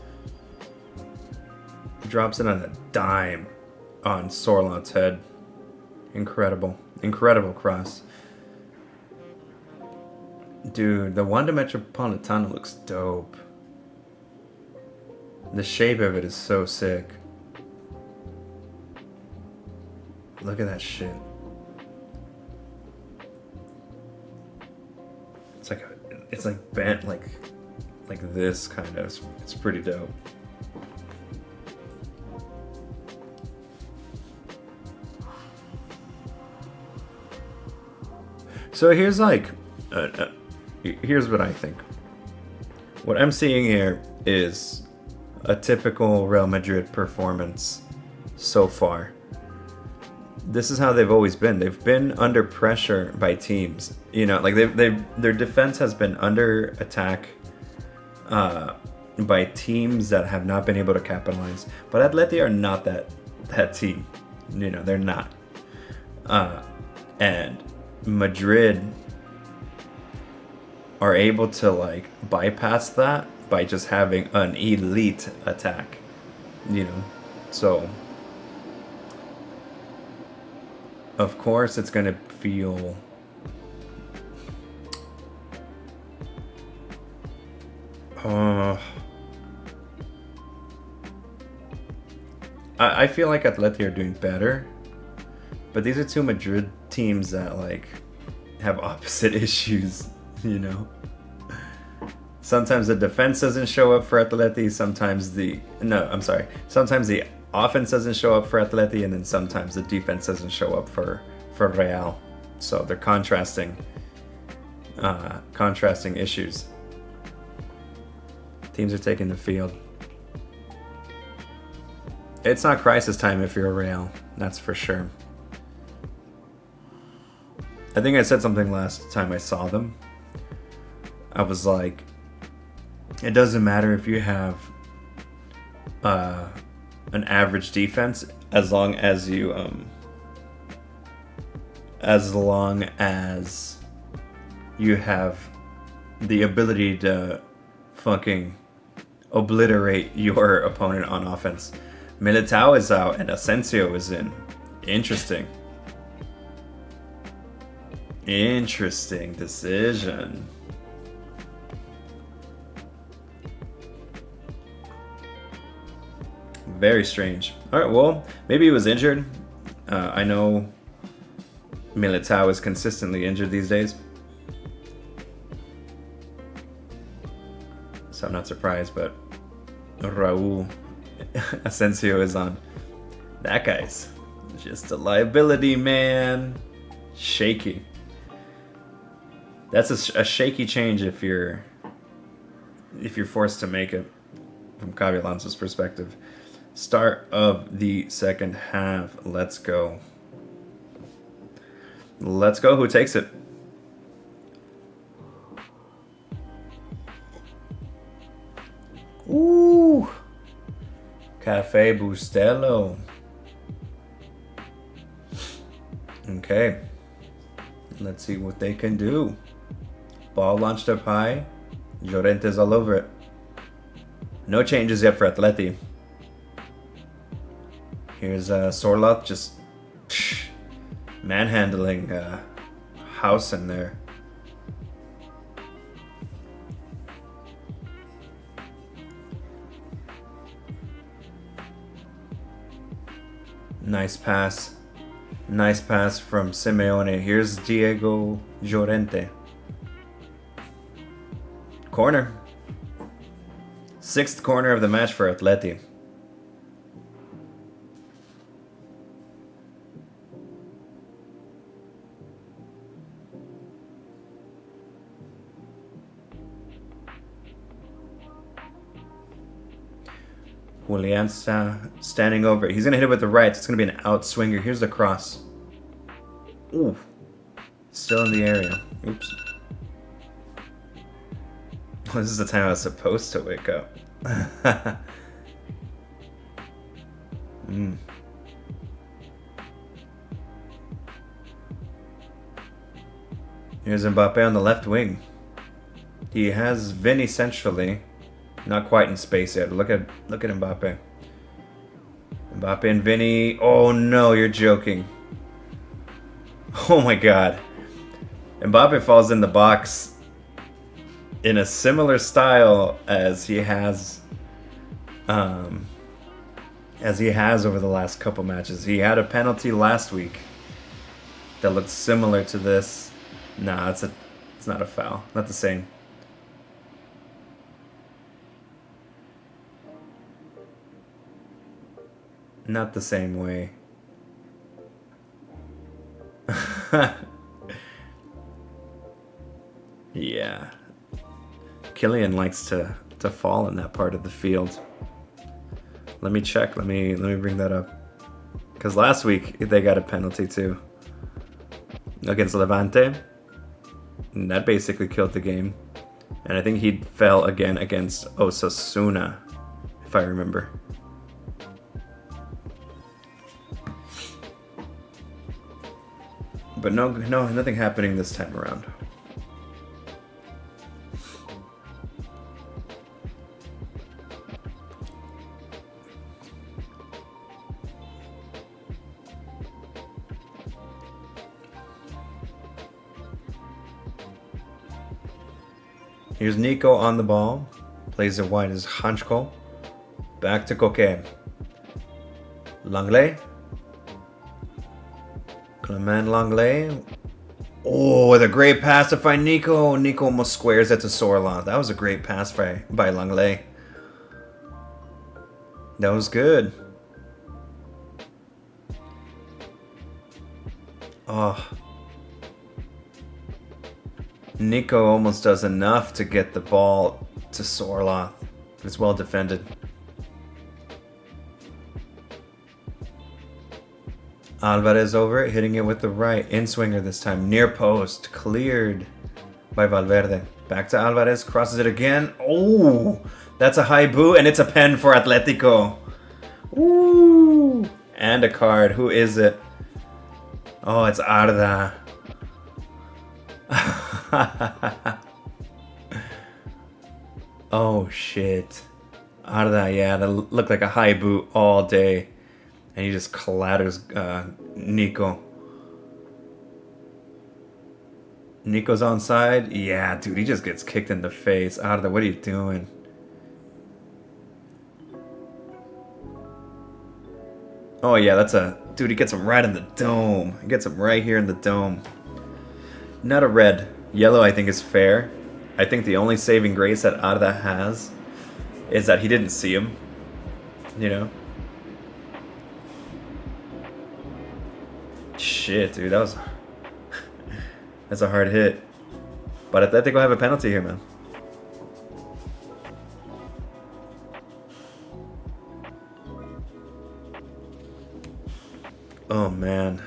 drops it on a dime on Sorlot's head. Incredible. Incredible cross. Dude, the Wanda Metropolitano looks dope. The shape of it is so sick. Look at that shit. It's like bent like this kind of. It's pretty dope. So here's here's what I think. What I'm seeing here is a typical Real Madrid performance so far. This is how they've always been. They've been under pressure by teams. You know, like their defense has been under attack by teams that have not been able to capitalize. But Atleti are not that team. You know, they're not. And Madrid are able to like bypass that by just having an elite attack. You know, so of course it's gonna feel I feel like Atleti are doing better, but these are two Madrid teams that like have opposite issues, you know. Sometimes the defense doesn't show up for Atleti, sometimes the offense doesn't show up for Atleti, and then sometimes the defense doesn't show up for Real. So they're contrasting issues. Teams are taking the field. It's not crisis time if you're a Real, that's for sure. I think I said something last time I saw them. I was like, it doesn't matter if you have an average defense as long as you have the ability to fucking obliterate your opponent on offense. Militao is out and Asensio is in. Interesting decision. Very strange. Alright, well, maybe he was injured. I know Militao is consistently injured these days, so I'm not surprised, but Raul Asensio is on. That guy's just a liability, man. Shaky. That's a shaky change if you're forced to make it from Xabi Alonso's perspective. Start of the second half. Let's go. Let's go. Who takes it? Ooh. Cafe Bustelo. Okay. Let's see what they can do. Ball launched up high. Llorente's all over it. No changes yet for Atleti. Here's Sorloth just manhandling House in there. Nice pass. Nice pass from Simeone. Here's Diego Llorente. Corner. 6th corner of the match for Atleti. Julian standing over. He's going to hit it with the right. It's going to be an out swinger. Here's the cross. Ooh. Still in the area. Oops. This is the time I was supposed to wake up. Here's Mbappe on the left wing. He has Vinny centrally. Not quite in space yet. Look at Mbappe. Mbappe and Vinny. Oh no, you're joking. Oh my god. Mbappe falls in the box in a similar style as he has as he has over the last couple matches. He had a penalty last week that looked similar to this. Nah, it's not a foul. Not the same. Not the same way. Yeah. Killian likes to fall in that part of the field. Let me check. Let me bring that up. Because last week they got a penalty too. Against Levante. And that basically killed the game. And I think he fell again against Osasuna, if I remember. But no, nothing happening this time around. Here's Nico on the ball. Plays it wide as Hanchko. Back to Coquet. Langlais. Clement Langlais. Oh, with a great pass to find Nico. Nico almost squares it to Sorla. That was a great pass by Langlais. That was good. Oh. Nico almost does enough to get the ball to Sorloth. It's well defended. Alvarez over it, hitting it with the right. In-swinger this time. Near post. Cleared by Valverde. Back to Alvarez. Crosses it again. Oh! That's a high boot, and it's a pen for Atletico. Ooh! And a card. Who is it? Oh, it's Arda. Oh shit. Arda, yeah, that looked like a high boot all day. And he just clatters Nico. Nico's onside. Yeah, dude, he just gets kicked in the face. Arda, what are you doing? Oh yeah, that's a... Dude, he gets him right in the dome. He gets him right here in the dome. Not a red. Yellow, I think, is fair. I think the only saving grace that Arda has is that he didn't see him. You know? Shit, dude, that was... That's a hard hit. But Atletico have a penalty here, man. Oh, man.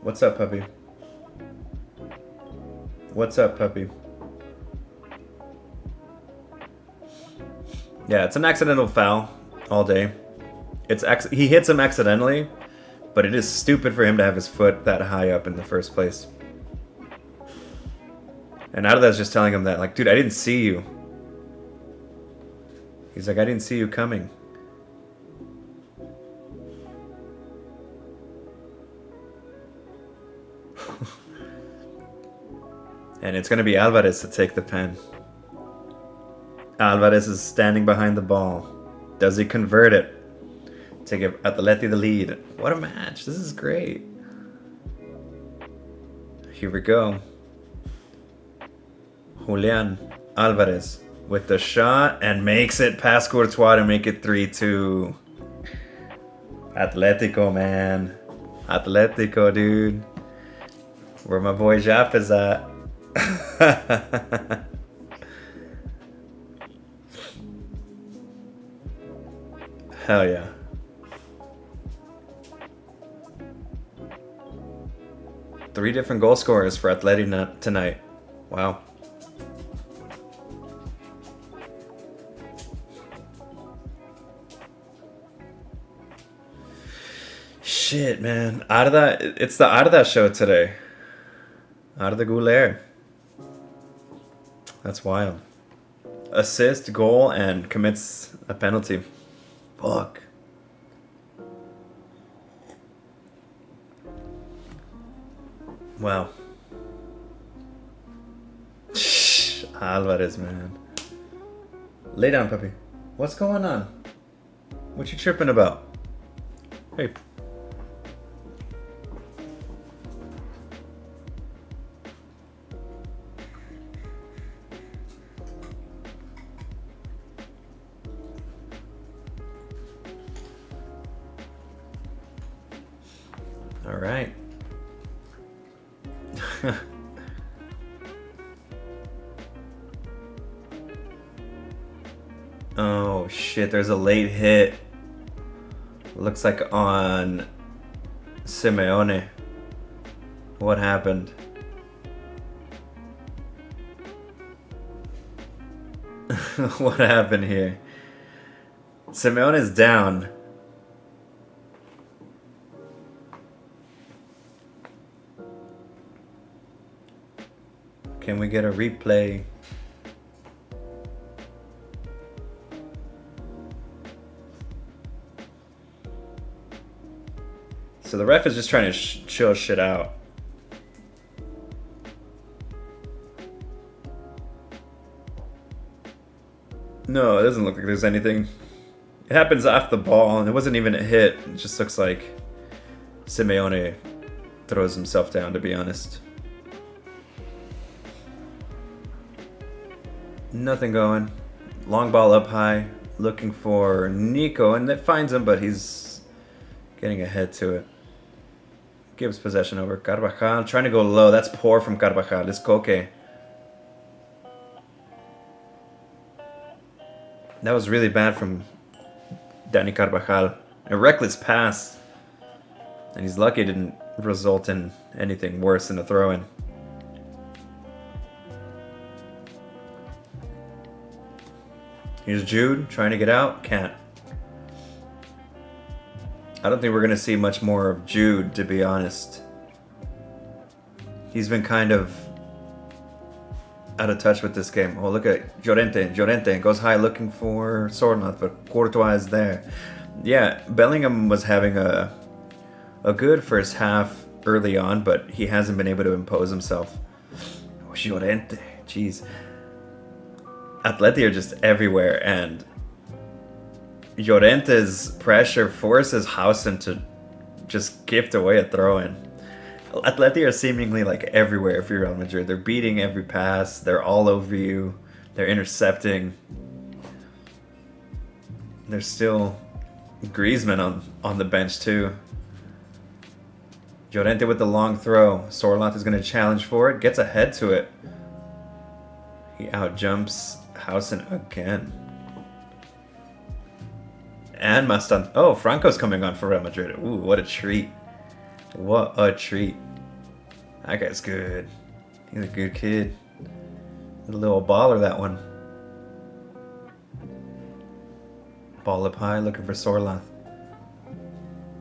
What's up, puppy? What's up, puppy? Yeah, it's an accidental foul all day. He hits him accidentally, but it is stupid for him to have his foot that high up in the first place. And out of that's just telling him that, like, dude, I didn't see you. He's like, I didn't see you coming. And it's going to be Alvarez to take the pen. Alvarez is standing behind the ball. Does he convert it to give Atleti the lead? What a match. This is great. Here we go. Julian Alvarez with the shot and makes it past Courtois to make it 3-2. Atletico, man. Atletico, dude. Where my boy Jap is at. Hell yeah. Three different goal scorers for Atleti tonight. Wow. Shit, man. It's the Arda show today. Arda Güler. That's wild. Assist, goal, and commits a penalty. Fuck. Wow. Alvarez, man. Lay down, puppy. What's going on? What you tripping about? Hey. All right. Oh shit, there's a late hit. Looks like on Simeone. What happened? What happened here? Simeone is down. Can we get a replay? So the ref is just trying to chill shit out. No, it doesn't look like there's anything. It happens off the ball, and it wasn't even a hit. It just looks like Simeone throws himself down, to be honest. Nothing going. Long ball up high, looking for Nico, and it finds him, but he's getting ahead to it. Gives possession over. Carvajal trying to go low. That's poor from Carvajal. It's Koke. That was really bad from Dani Carvajal. A reckless pass. And he's lucky it didn't result in anything worse than a throw-in. Here's Jude trying to get out. Can't. I don't think we're going to see much more of Jude, to be honest. He's been kind of out of touch with this game. Oh, look at Llorente. Llorente goes high looking for Sornoth, but Courtois is there. Yeah, Bellingham was having a good first half early on, but he hasn't been able to impose himself. Oh, Llorente. Jeez. Atleti are just everywhere, and Llorente's pressure forces Hausen to just gift away a throw-in. Atleti are seemingly like everywhere if you're Real Madrid. They're beating every pass. They're all over you. They're intercepting. There's still Griezmann on the bench too. Llorente with the long throw. Sorloth is going to challenge for it. Gets ahead to it. He outjumps Hausen again. And Mastan. Oh, Franco's coming on for Real Madrid. Ooh, what a treat. What a treat. That guy's good. He's a good kid. A little baller, that one. Ball up high, looking for Sorloth.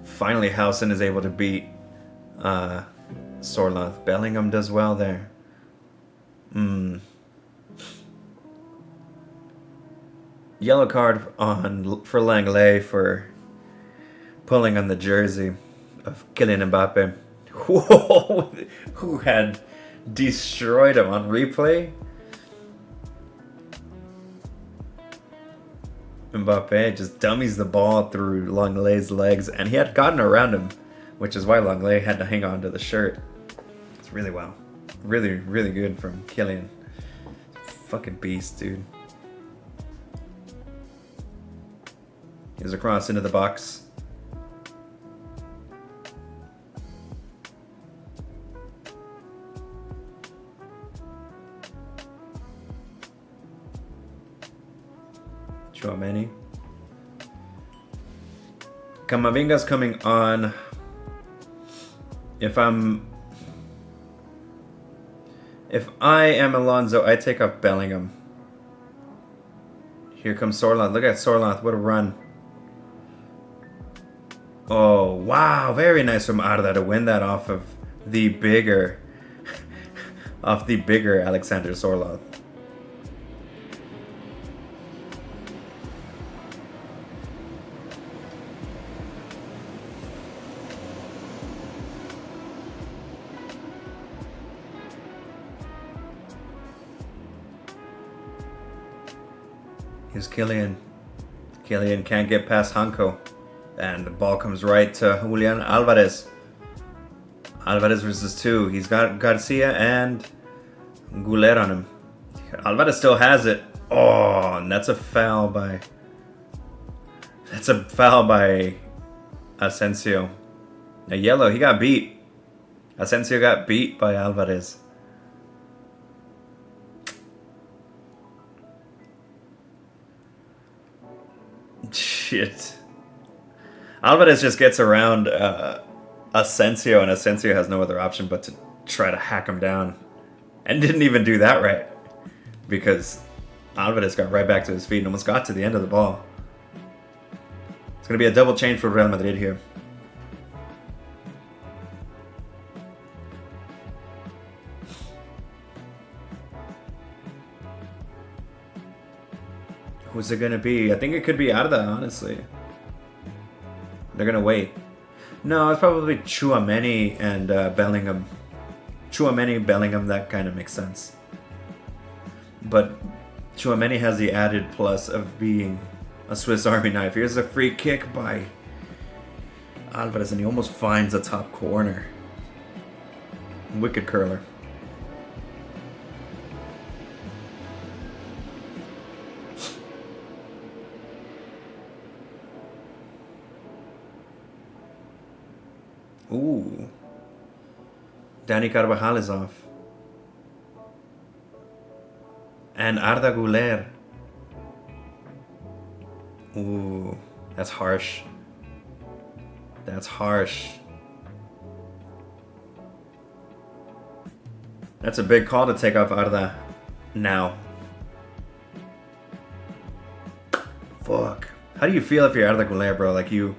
Finally, Hausen is able to beat Sorloth. Bellingham does well there. Yellow card for Langley for pulling on the jersey of Kylian Mbappe. Whoa, who had destroyed him on replay. Mbappe just dummies the ball through Langley's legs, and he had gotten around him, which is why Langley had to hang on to the shirt. It's really well. Really, really good from Kylian. Fucking beast, dude. Here's a cross into the box. Chouameni. Camavinga's coming on. If I am Alonso, I take off Bellingham. Here comes Sorloth. Look at Sorloth. What a run. Oh, wow. Very nice from Arda to win that off of the bigger Alexander Sorloth. Here's Kylian. Kylian can't get past Hanko. And the ball comes right to Julian Alvarez. Alvarez versus 2. He's got Garcia and Guler on him. Alvarez still has it. Oh, and that's a foul by... That's a foul by Asensio. A yellow. He got beat. Asensio got beat by Alvarez. Shit. Alvarez just gets around Asensio, and Asensio has no other option but to try to hack him down. And didn't even do that right. Because Alvarez got right back to his feet and almost got to the end of the ball. It's going to be a double change for Real Madrid here. Who's it going to be? I think it could be Arda, honestly. They're going to wait. No, it's probably Tchouaméni and Bellingham. Tchouaméni, Bellingham, that kind of makes sense. But Tchouaméni has the added plus of being a Swiss Army knife. Here's a free kick by Alvarez, and he almost finds the top corner. Wicked curler. Ooh. Dani Carvajal is off. And Arda Güler. Ooh, that's harsh. That's harsh. That's a big call to take off Arda now. Fuck. How do you feel if you're Arda Güler, bro? Like you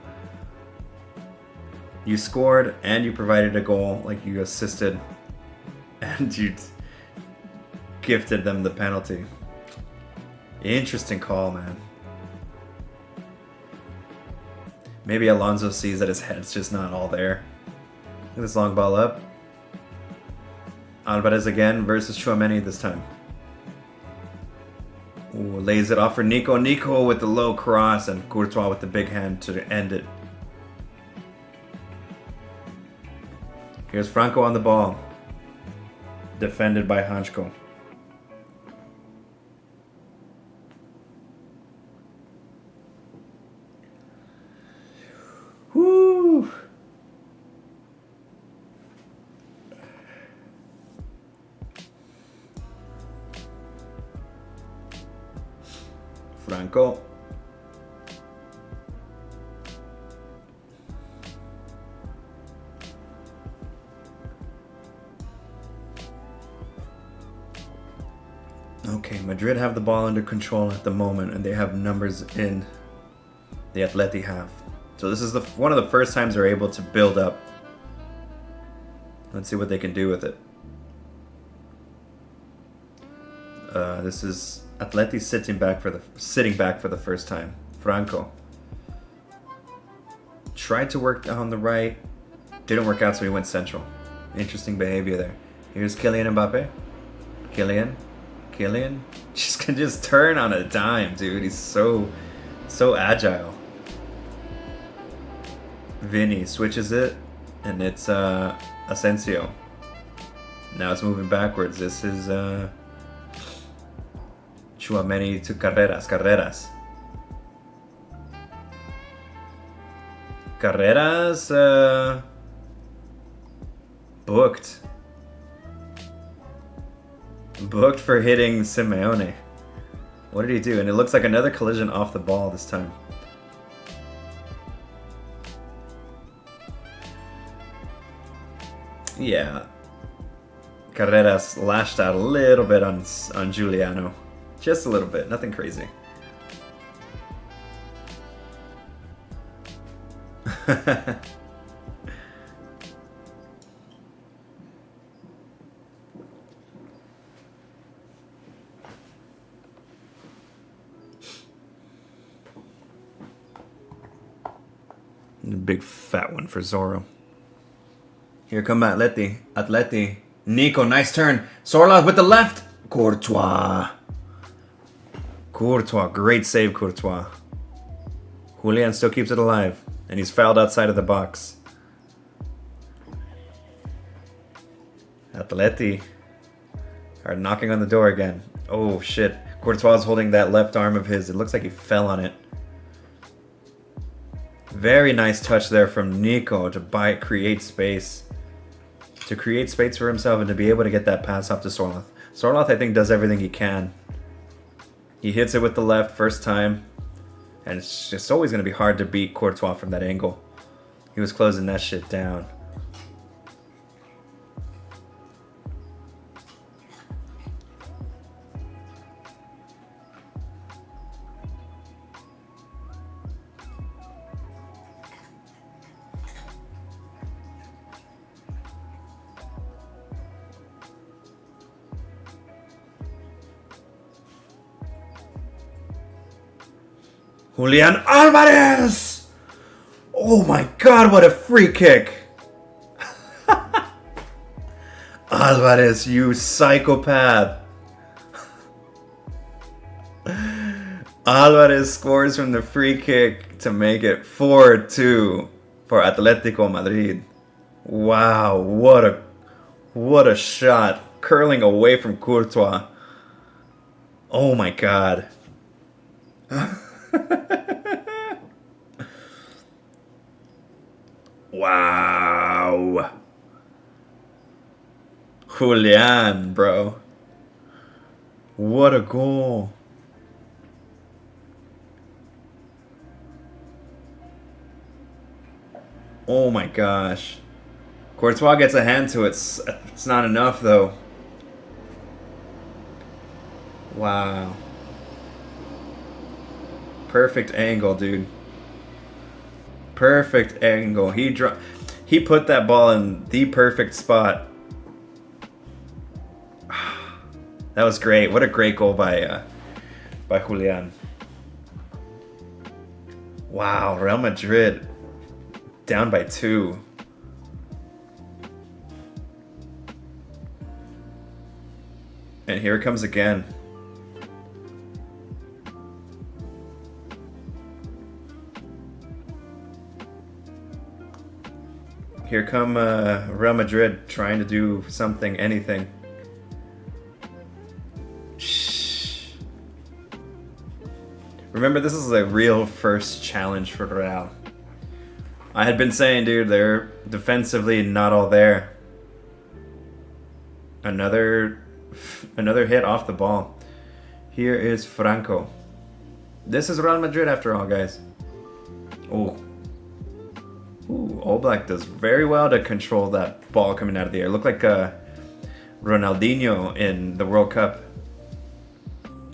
scored and you provided a goal, like you assisted and you gifted them the penalty. Interesting call, man. Maybe Alonso sees that his head's just not all there. Look at this long ball up. Alvarez again versus Tchouaméni this time. Ooh, lays it off for Nico. Nico with the low cross and Courtois with the big hand to end it. Here's Franco on the ball. Defended by Hansko. Whoo! Franco. Okay, Madrid have the ball under control at the moment, and they have numbers in the Atleti half. So this is one of the first times they're able to build up. Let's see what they can do with it. This is Atleti sitting back for the first time. Franco tried to work on the right, didn't work out, so he went central. Interesting behavior there. Here's Kylian Mbappe. Kylian just can just turn on a dime, dude. He's so agile. Vinny switches it, and it's Asensio. Now it's moving backwards. This is Tchouaméni to Carreras. Carreras booked for hitting Simeone. What did he do? And it looks like another collision off the ball this time. Yeah. Carreras lashed out a little bit on Giuliano. Just a little bit, nothing crazy. Big fat one for Zorro. Here come Atleti. Nico, nice turn. Sorloth with the left. Courtois Courtois, great save, Courtois. Julian still keeps it alive, and he's fouled outside of the box. Atleti are knocking on the door again. Oh shit, Courtois is holding that left arm of his. It looks like he fell on it. Very nice touch there from Nico to create space. To create space for himself and to be able to get that pass off to Sorloth. Sorloth, I think, does everything he can. He hits it with the left first time. And it's just always going to be hard to beat Courtois from that angle. He was closing that shit down. Julian Alvarez! Oh my god, what a free kick! Alvarez, you psychopath! Alvarez scores from the free kick to make it 4-2 for Atletico Madrid. Wow, what a shot. Curling away from Courtois. Oh my god. Wow. Julian, bro. What a goal. Oh my gosh. Courtois gets a hand to it. It's not enough though. Wow. Perfect angle, dude. Perfect angle. He put that ball in the perfect spot. That was great. What a great goal by Julian. Wow, Real Madrid down by 2. And here it comes again. Here come Real Madrid trying to do something, anything. Shh. Remember, this is the real first challenge for Real. I had been saying, dude, they're defensively not all there. Another hit off the ball. Here is Franco. This is Real Madrid after all, guys. Oh. Ooh, Oblak does very well to control that ball coming out of the air. Looked like Ronaldinho in the World Cup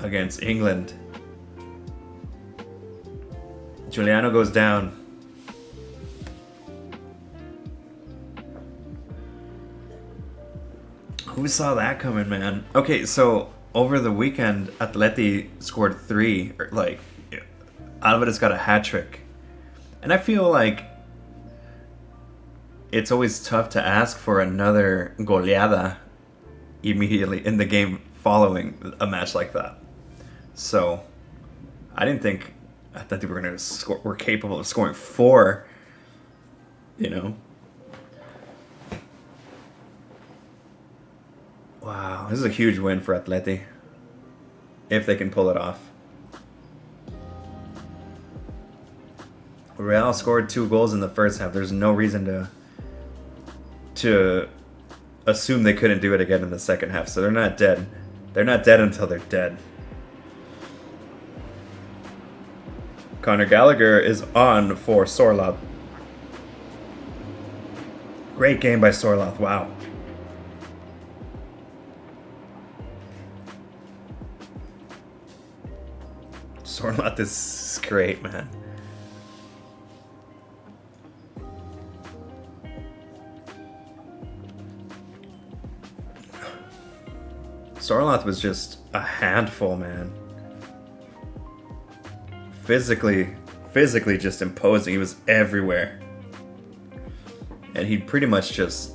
against England. Giuliano goes down. Who saw that coming, man? Okay, so over the weekend, Atleti scored 3. Alvarez got a hat trick. And I feel like it's always tough to ask for another goleada immediately in the game following a match like that. So I didn't think they were capable of scoring 4, you know. Wow, this is a huge win for Atleti if they can pull it off. Real scored 2 goals in the first half. There's no reason to assume they couldn't do it again in the second half. So they're not dead. They're not dead until they're dead. Conor Gallagher is on for Sorloth. Great game by Sorloth. Wow. Sorloth is great, man. Sorloth was just a handful, man. Physically just imposing. He was everywhere. And he pretty much just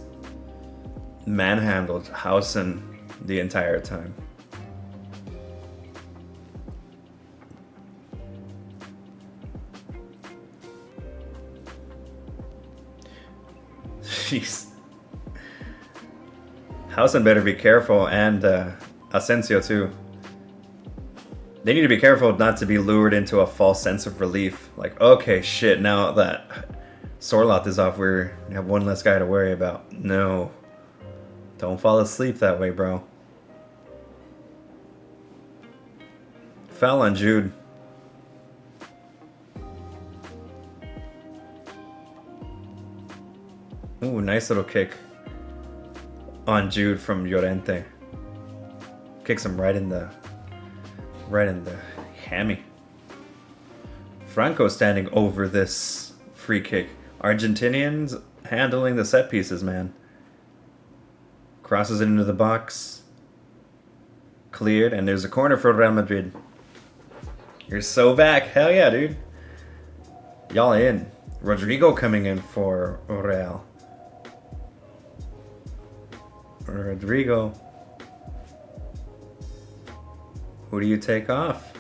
manhandled Hausen the entire time. Jeez. Housen better be careful, and Asensio too. They need to be careful not to be lured into a false sense of relief. Like, okay, shit, now that Sorloth is off, we have one less guy to worry about. No. Don't fall asleep that way, bro. Foul on Jude. Ooh, nice little kick on Jude from Llorente. Kicks him right in the hammy. Franco standing over this free kick. Argentinians handling the set pieces, man. Crosses it into the box. Cleared, and there's a corner for Real Madrid. You're so back. Hell yeah, dude. Y'all in. Rodrigo coming in for Real. Rodrigo. Who do you take off?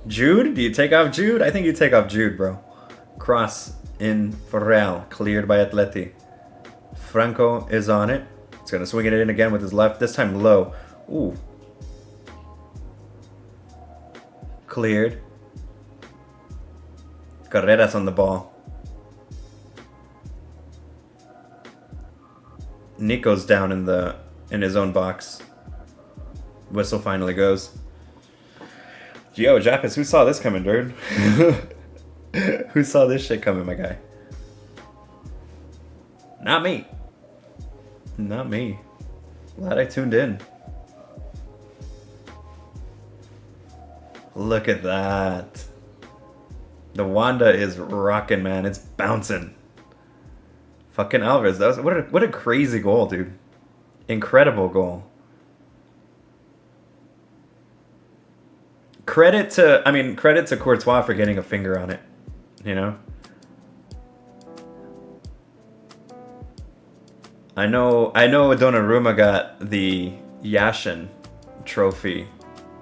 Jude? Do you take off Jude? I think you take off Jude, bro. Cross in for Real. Cleared by Atleti. Franco is on it. He's going to swing it in again with his left. This time low. Ooh. Cleared. Carreras on the ball. Nico's down in his own box. Whistle finally goes. Yo, Japas, who saw this coming, dude? Who saw this shit coming, my guy? Not me. Not me. Glad I tuned in. Look at that. The Wanda is rocking, man. It's bouncing. Fucking Alvarez. That was what a crazy goal, dude. Incredible goal. Credit to Courtois for getting a finger on it. You know? I know Donnarumma got the Yashin trophy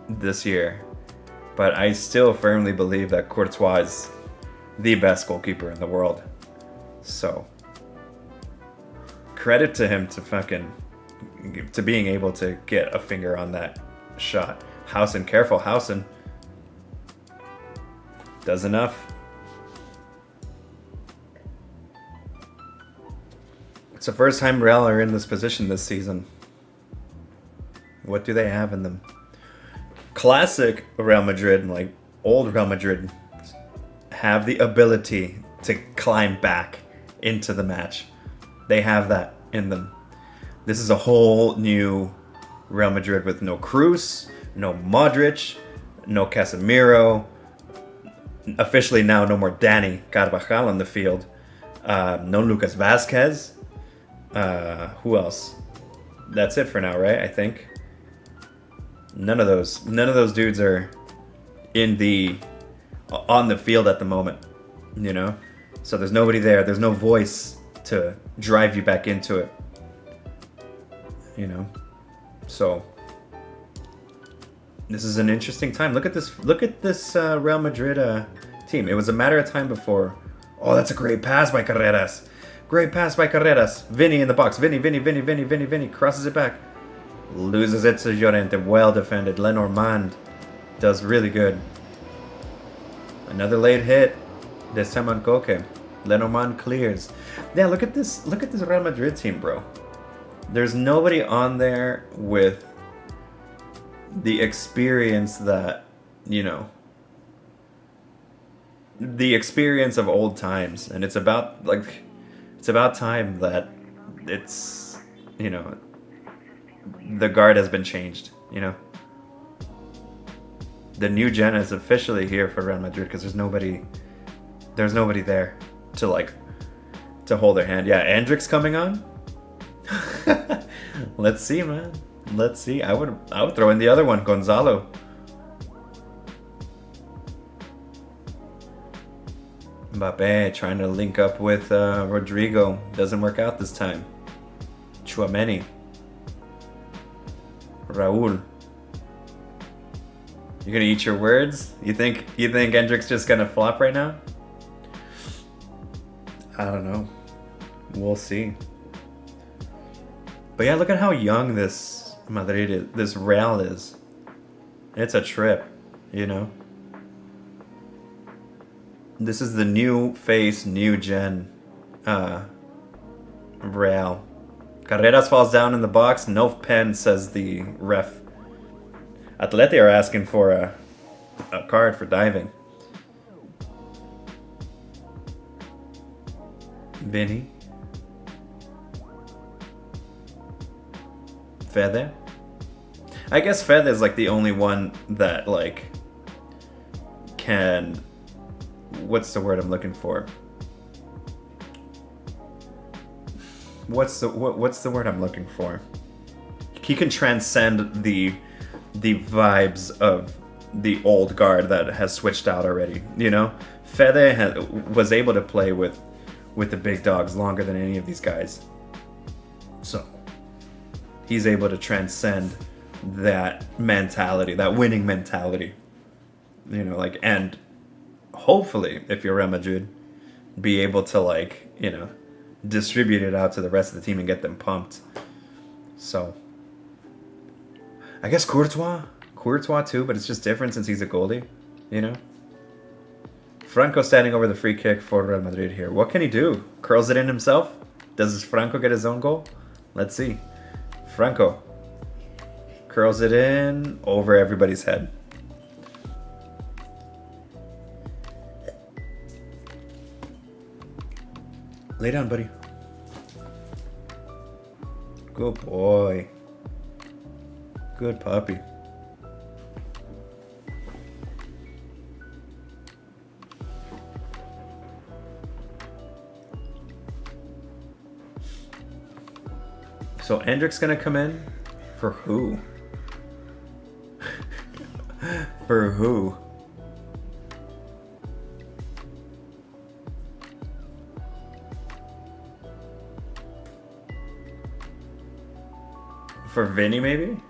this year, but I still firmly believe that Courtois is the best goalkeeper in the world. So, credit to him to being able to get a finger on that shot. Housen, careful, Housen. Does enough. It's the first time Real are in this position this season. What do they have in them? Classic Real Madrid, like old Real Madrid, have the ability to climb back into the match. They have that in them. This is a whole new Real Madrid with no Cruz, no Modric, no Casemiro. Officially now no more Danny Carvajal on the field. No Lucas Vazquez. Who else? That's it for now, right? I think. None of those dudes are on the field at the moment, you know? So there's nobody there. There's no voice to drive you back into it. You know? So this is an interesting time. Look at this Real Madrid team. It was a matter of time before. Oh, that's a great pass by Carreras. Great pass by Carreras. Vinny in the box. Vinny crosses it back. Loses it to Llorente. Well defended. Lenormand does really good. Another late hit. This time on Koke. Lenormand clears. Yeah, look at this Real Madrid team, bro. There's nobody on there with the experience that, you know, the experience of old times. And it's about time that it's, you know, the guard has been changed, you know. The new gen is officially here for Real Madrid because there's nobody there to hold their hand. Yeah, Endrick's coming on. Let's see, man. Let's see. I would throw in the other one, Gonzalo. Mbappe trying to link up with Rodrigo. Doesn't work out this time. Tchouaméni. Raúl. You're gonna eat your words? You think Endrick's just gonna flop right now? I don't know. We'll see. But yeah, look at how young this Madrid is, this Real is. It's a trip, you know? This is the new face, new gen Real. Carreras falls down in the box. No pen, says the ref. Atleti are asking for a card for diving. Vinny. Fede. I guess Fede is like the only one that like can... What's the word I'm looking for? What's the word I'm looking for? He can transcend the vibes of the old guard that has switched out already. You know, Fede was able to play with the big dogs longer than any of these guys, so he's able to transcend that mentality, that winning mentality. You know, like, and hopefully, if you're Real Madrid, be able to, like, you know, distribute it out to the rest of the team and get them pumped. So, I guess Courtois too, but it's just different since he's a goalie, you know? Franco standing over the free kick for Real Madrid here. What can he do? Curls it in himself? Does Franco get his own goal? Let's see. Franco curls it in over everybody's head. Lay down, buddy. Good boy. Good puppy. So Endrick's gonna come in? For who? For who? For Vinny, maybe?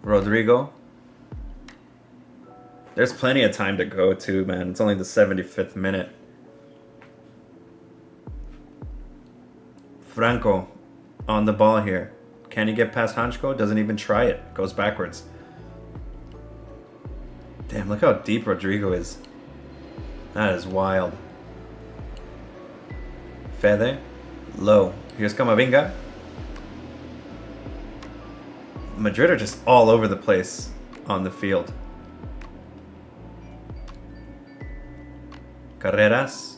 Rodrigo? There's plenty of time to go too, man. It's only the 75th minute. Franco on the ball here. Can he get past Hanchko? Doesn't even try it. Goes backwards. Damn, look how deep Rodrigo is. That is wild. Fede. Low. Here's Camavinga. Madrid are just all over the place on the field. Carreras.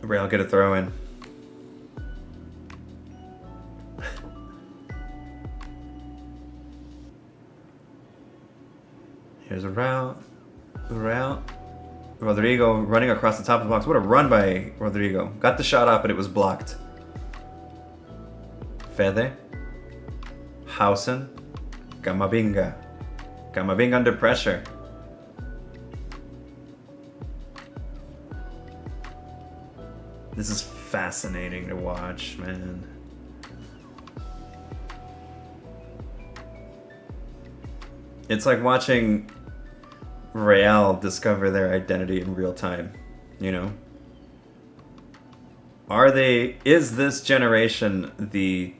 Real get a throw in. Here's a route. Rodrigo running across the top of the box. What a run by Rodrigo. Got the shot up, but it was blocked. Fede. Hausen. Camavinga. Camavinga under pressure. This is fascinating to watch, man. It's like watching Real discover their identity in real time, you know? Is this generation the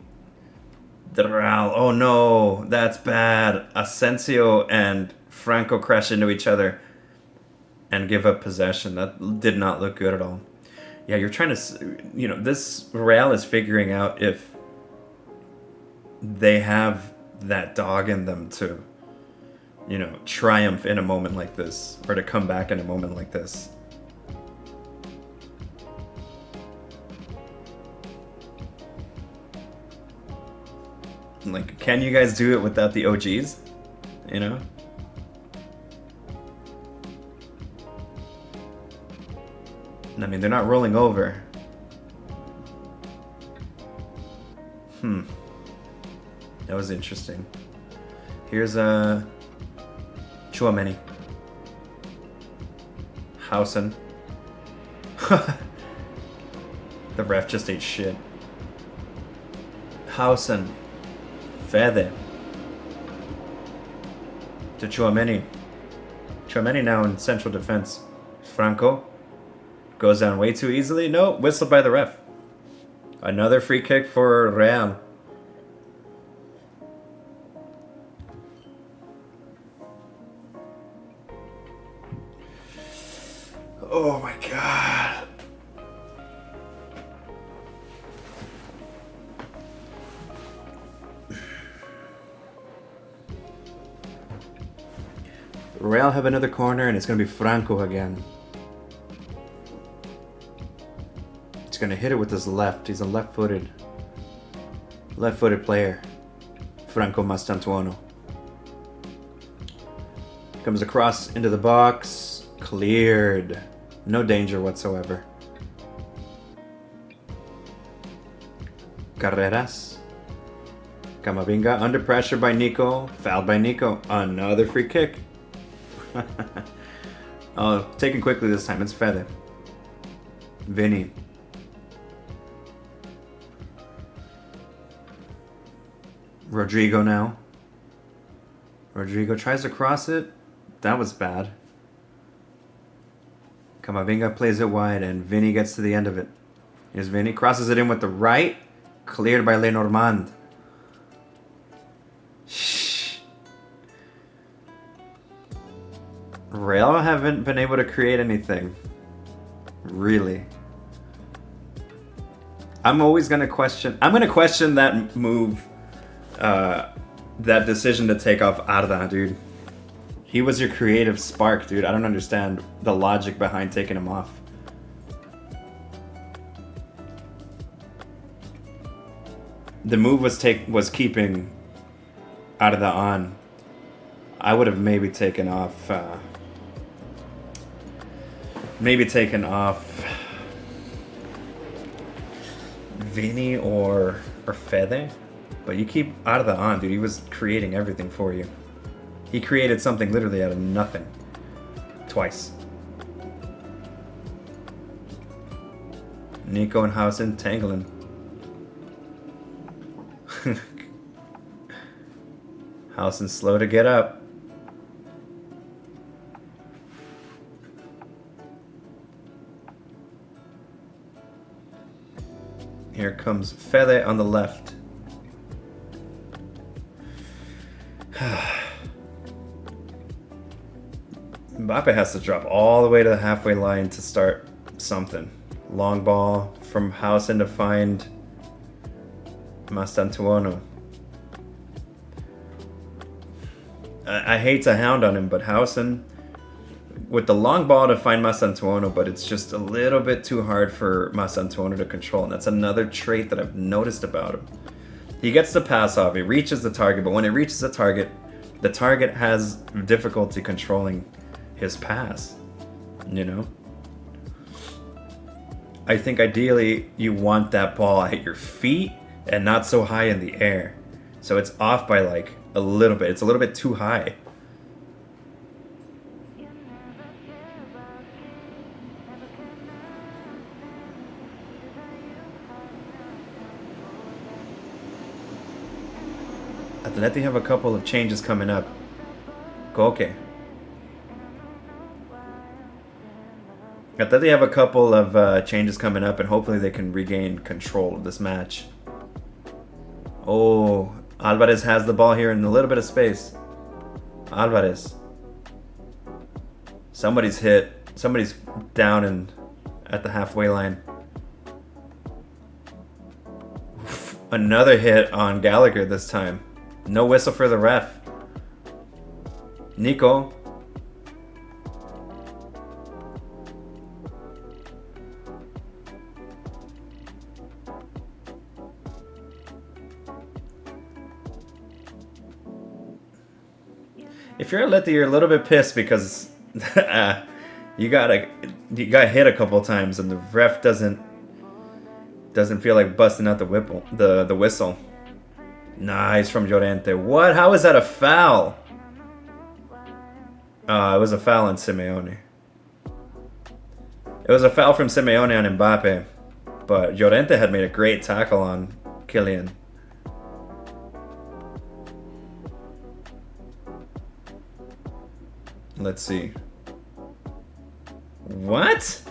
Real? Oh no, that's bad. Asensio and Franco crash into each other and give up possession. That did not look good at all. Yeah, you're trying to, you know, this Real is figuring out if they have that dog in them to, you know, triumph in a moment like this, or to come back in a moment like this. Like, can you guys do it without the OGs? You know? I mean, they're not rolling over. That was interesting. Here's Tchouaméni. Hausen. The ref just ate shit. Hausen. Fede. To Tchouaméni. Tchouaméni now in central defense. Franco. Goes down way too easily. No, whistled by the ref. Another free kick for Real. Oh my god. Real have another corner and it's going to be Franco again. He's going to hit it with his left. He's a left-footed player. Franco Mastantuono. Comes across into the box. Cleared. No danger whatsoever. Carreras. Camavinga under pressure by Nico. Fouled by Nico. Another free kick. Oh, taken quickly this time. It's Fede. Vinny. Rodrigo now. Rodrigo tries to cross it. That was bad. Camavinga plays it wide and Vinny gets to the end of it. Here's Vinny. Crosses it in with the right. Cleared by Lenormand. Real haven't been able to create anything. Really. I'm going to question that move, that decision to take off Arda, dude. He was your creative spark, dude. I don't understand the logic behind taking him off. The move was keeping Arda on. I would have maybe taken off Vinny or Fede, but you keep Arda on, dude. He was creating everything for you. He created something literally out of nothing. Twice. Nico and Hausen tangling. Hausen slow to get up. Here comes Fede on the left. Mbappe has to drop all the way to the halfway line to start something. Long ball from Hausen to find Mastantuono. I hate to hound on him, but Hausen with the long ball to find Mastantuono, but it's just a little bit too hard for Mastantuono to control, and that's another trait that I've noticed about him. He gets the pass off, he reaches the target, but when it reaches the target has difficulty controlling his pass, you know? I think ideally you want that ball at your feet and not so high in the air. So it's off by like a little bit. It's a little bit too high. Atleti have a couple of changes coming up. Koke. Atleti have a couple of changes coming up, and hopefully they can regain control of this match. Oh, Alvarez has the ball here in a little bit of space. Alvarez. Somebody's hit. Somebody's down at the halfway line. Oof, another hit on Gallagher this time. No whistle for the ref. Nico. If you're Atleti, you're a little bit pissed because you got hit a couple times and the ref doesn't feel like busting out the whistle. Nice from Llorente. What? How is that a foul? It was a foul on Simeone. It was a foul from Simeone on Mbappe, but Llorente had made a great tackle on Kylian. Let's see. What?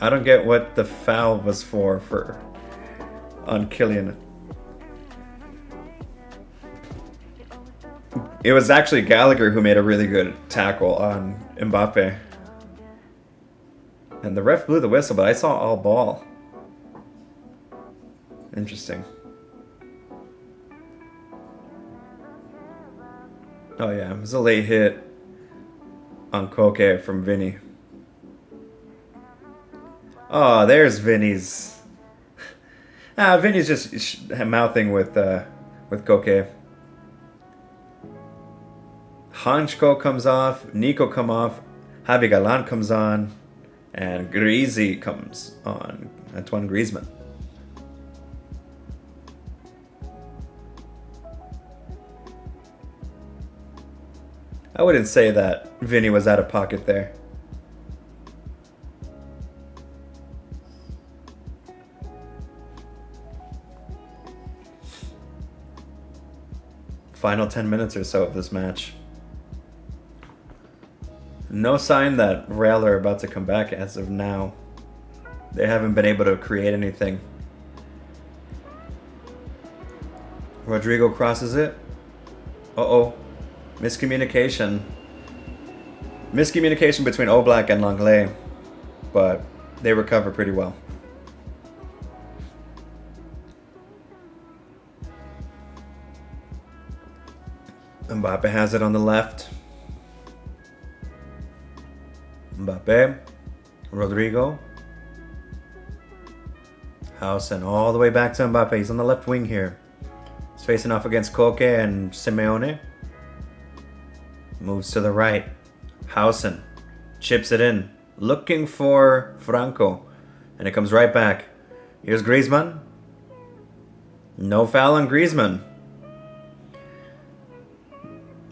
I don't get what the foul was for on Kylian. It was actually Gallagher who made a really good tackle on Mbappe. And the ref blew the whistle, but I saw all ball. Interesting. Oh yeah, it was a late hit on Koke from Vinny. Oh, there's Vinny's. Vinny's just mouthing with Koke. Hanchko comes off, Nico come off, Javi Galan comes on, and Greasy comes on. Antoine Griezmann. I wouldn't say that Vinny was out of pocket there. Final 10 minutes or so of this match. No sign that Real are about to come back as of now. They haven't been able to create anything. Rodrigo crosses it. Uh-oh. Miscommunication. Miscommunication between Oblak and Langlais. But they recover pretty well. Mbappe has it on the left. Mbappe. Rodrigo. Hausen all the way back to Mbappe. He's on the left wing here. He's facing off against Koke and Simeone. Moves to the right. Hausen chips it in. Looking for Franco. And it comes right back. Here's Griezmann. No foul on Griezmann.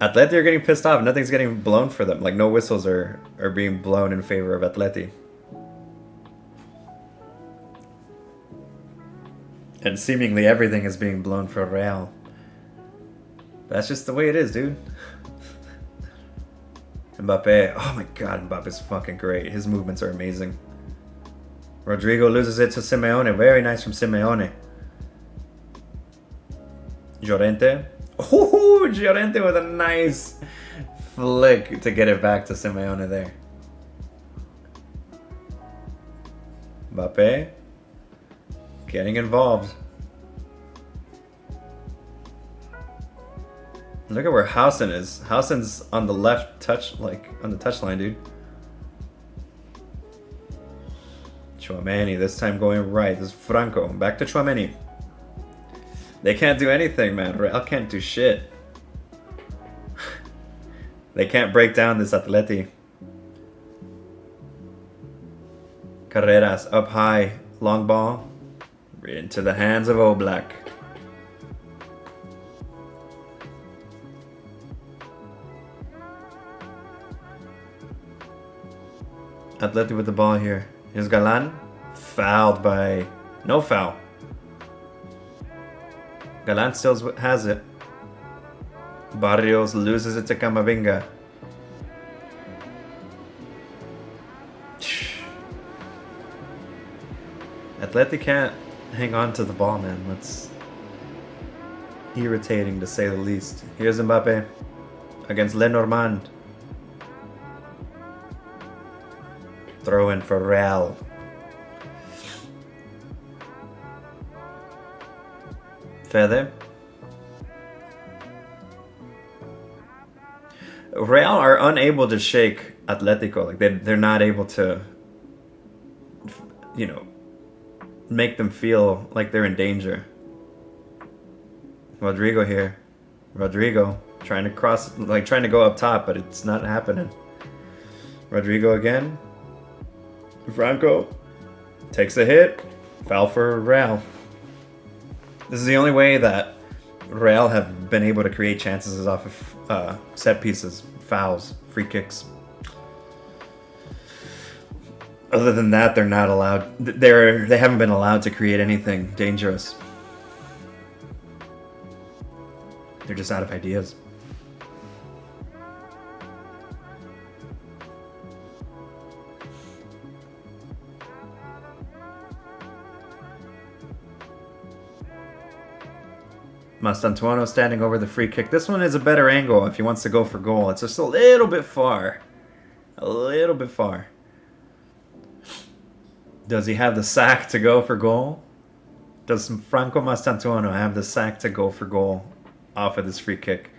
Atleti are getting pissed off. Nothing's getting blown for them. Like, no whistles are being blown in favor of Atleti. And seemingly everything is being blown for Real. That's just the way it is, dude. Mbappe. Oh my god, Mbappe's fucking great. His movements are amazing. Rodrigo loses it to Simeone. Very nice from Simeone. Llorente. Oh, Llorente with a nice flick to get it back to Simeone there. Mbappe getting involved. Look at where Hausen is. Hausen's on the left touch, like on the touchline, dude. Tchouameni, this time going right. This is Franco. Back to Tchouameni. They can't do anything, man. Real can't do shit. They can't break down this Atleti. Carreras up high. Long ball. Into the hands of Oblak. Atleti with the ball here. Here's Galan. Fouled by... No foul. Galan still has it. Barrios loses it to Camavinga. Atleti can't hang on to the ball, man. That's irritating to say the least. Here's Mbappe against Lenormand. Throw in for Real. Fede. Real are unable to shake Atletico. Like they're not able to, you know, make them feel like they're in danger. Rodrigo here. Rodrigo trying to cross, like trying to go up top, but it's not happening. Rodrigo again. Franco takes a hit. Foul for Real. This is the only way that Real have been able to create chances is off of set pieces, fouls, free kicks. Other than that, they're not allowed. They haven't been allowed to create anything dangerous. They're just out of ideas. Mastantuono standing over the free kick. This one is a better angle if he wants to go for goal. It's just a little bit far. A little bit far. Does he have the sack to go for goal? Does Franco Mastantuono have the sack to go for goal off of this free kick?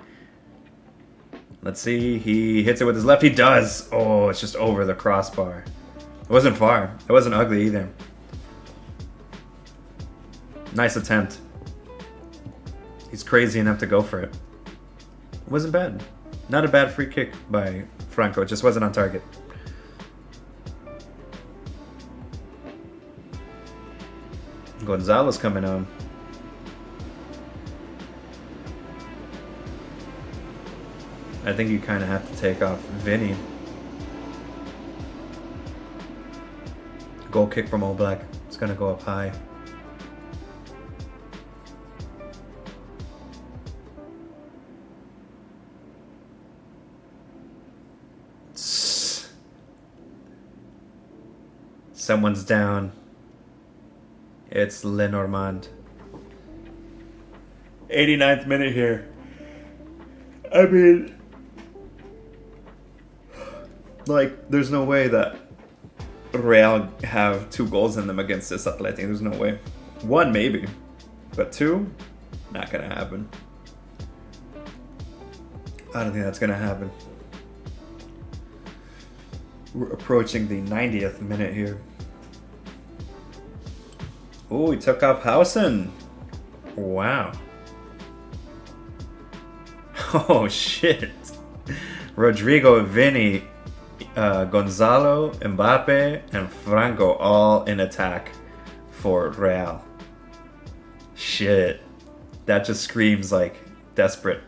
Let's see. He hits it with his left. He does. Oh, it's just over the crossbar. It wasn't far. It wasn't ugly either. Nice attempt. He's crazy enough to go for it. It wasn't bad. Not a bad free kick by Franco. It just wasn't on target. Gonzalo's coming on. I think you kind of have to take off Vinny. Goal kick from Oblak. It's going to go up high. Someone's down. It's Lenormand. 89th minute here. I mean, like, there's no way that Real have 2 goals in them against this Atleti. There's no way. 1 maybe, but 2, not gonna happen. I don't think that's gonna happen. We're approaching the 90th minute here. Oh, he took off Hausen. Wow. Oh, shit. Rodrigo, Vinny, Gonzalo, Mbappe, and Franco all in attack for Real. Shit. That just screams like desperate.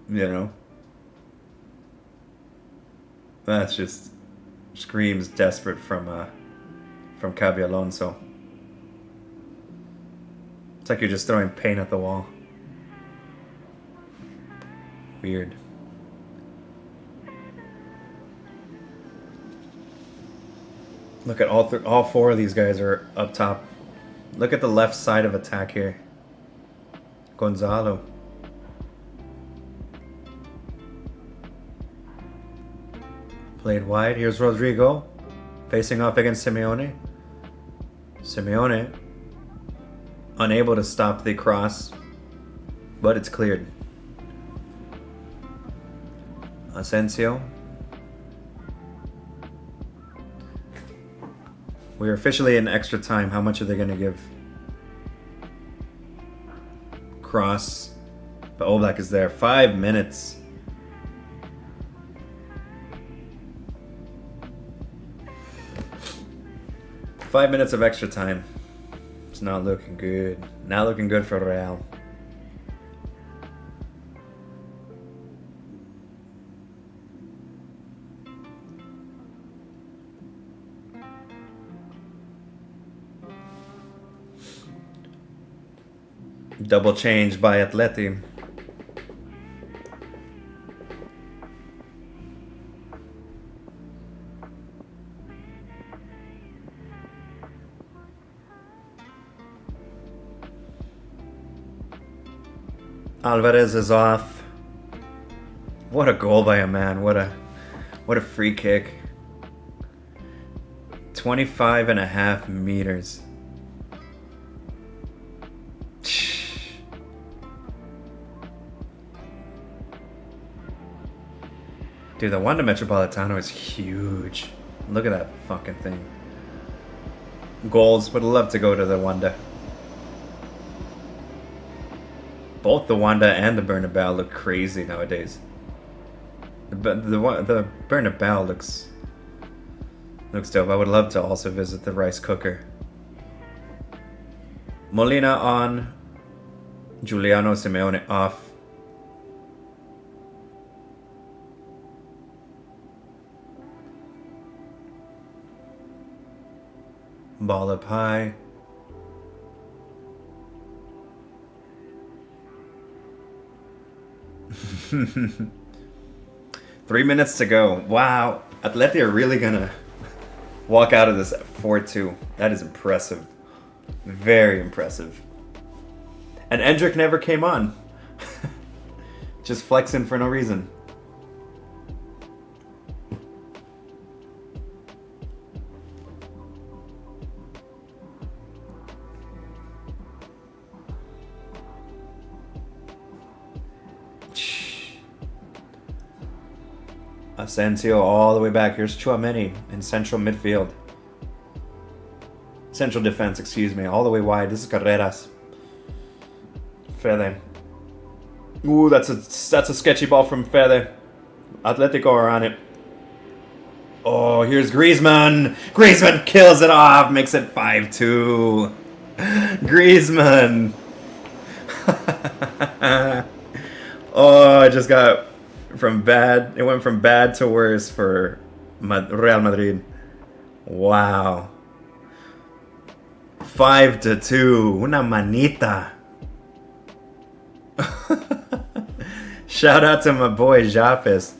You know? That just screams desperate from Xabi Alonso. It's like you're just throwing paint at the wall. Weird. Look at all 4 of these guys are up top. Look at the left side of attack here. Gonzalo. Played wide. Here's Rodrigo. Facing off against Simeone. Simeone. Unable to stop the cross. But it's cleared. Asensio. We're officially in extra time. How much are they going to give? Cross. But Oblak is there. 5 minutes. Five minutes of extra time. It's not looking good. Not looking good for Real. Double change by Atleti. Alvarez is off. What a goal by a man. What a free kick. 25.5 meters. Dude, the Wanda Metropolitano is huge. Look at that fucking thing. Goals. Would love to go to the Wanda. Both the Wanda and the Bernabeu look crazy nowadays. The Bernabeu looks dope. I would love to also visit the rice cooker. Molina on. Giuliano Simeone off. Ball up high. Three minutes to go. Wow. Atleti are really gonna walk out of this at 4-2. That is impressive. Very impressive. And Endrick never came on. Just flexing for no reason. Asensio all the way back. Here's Tchouaméni in central midfield. Central defense, excuse me. All the way wide. This is Carreras. Fede. Ooh, that's a sketchy ball from Fede. Atletico are on it. Oh, here's Griezmann. Griezmann kills it off. Makes it 5-2. Griezmann. Oh, I just got from bad. It went from bad to worse for Real Madrid. Wow. 5-2. Una manita. Shout out to my boy Japes.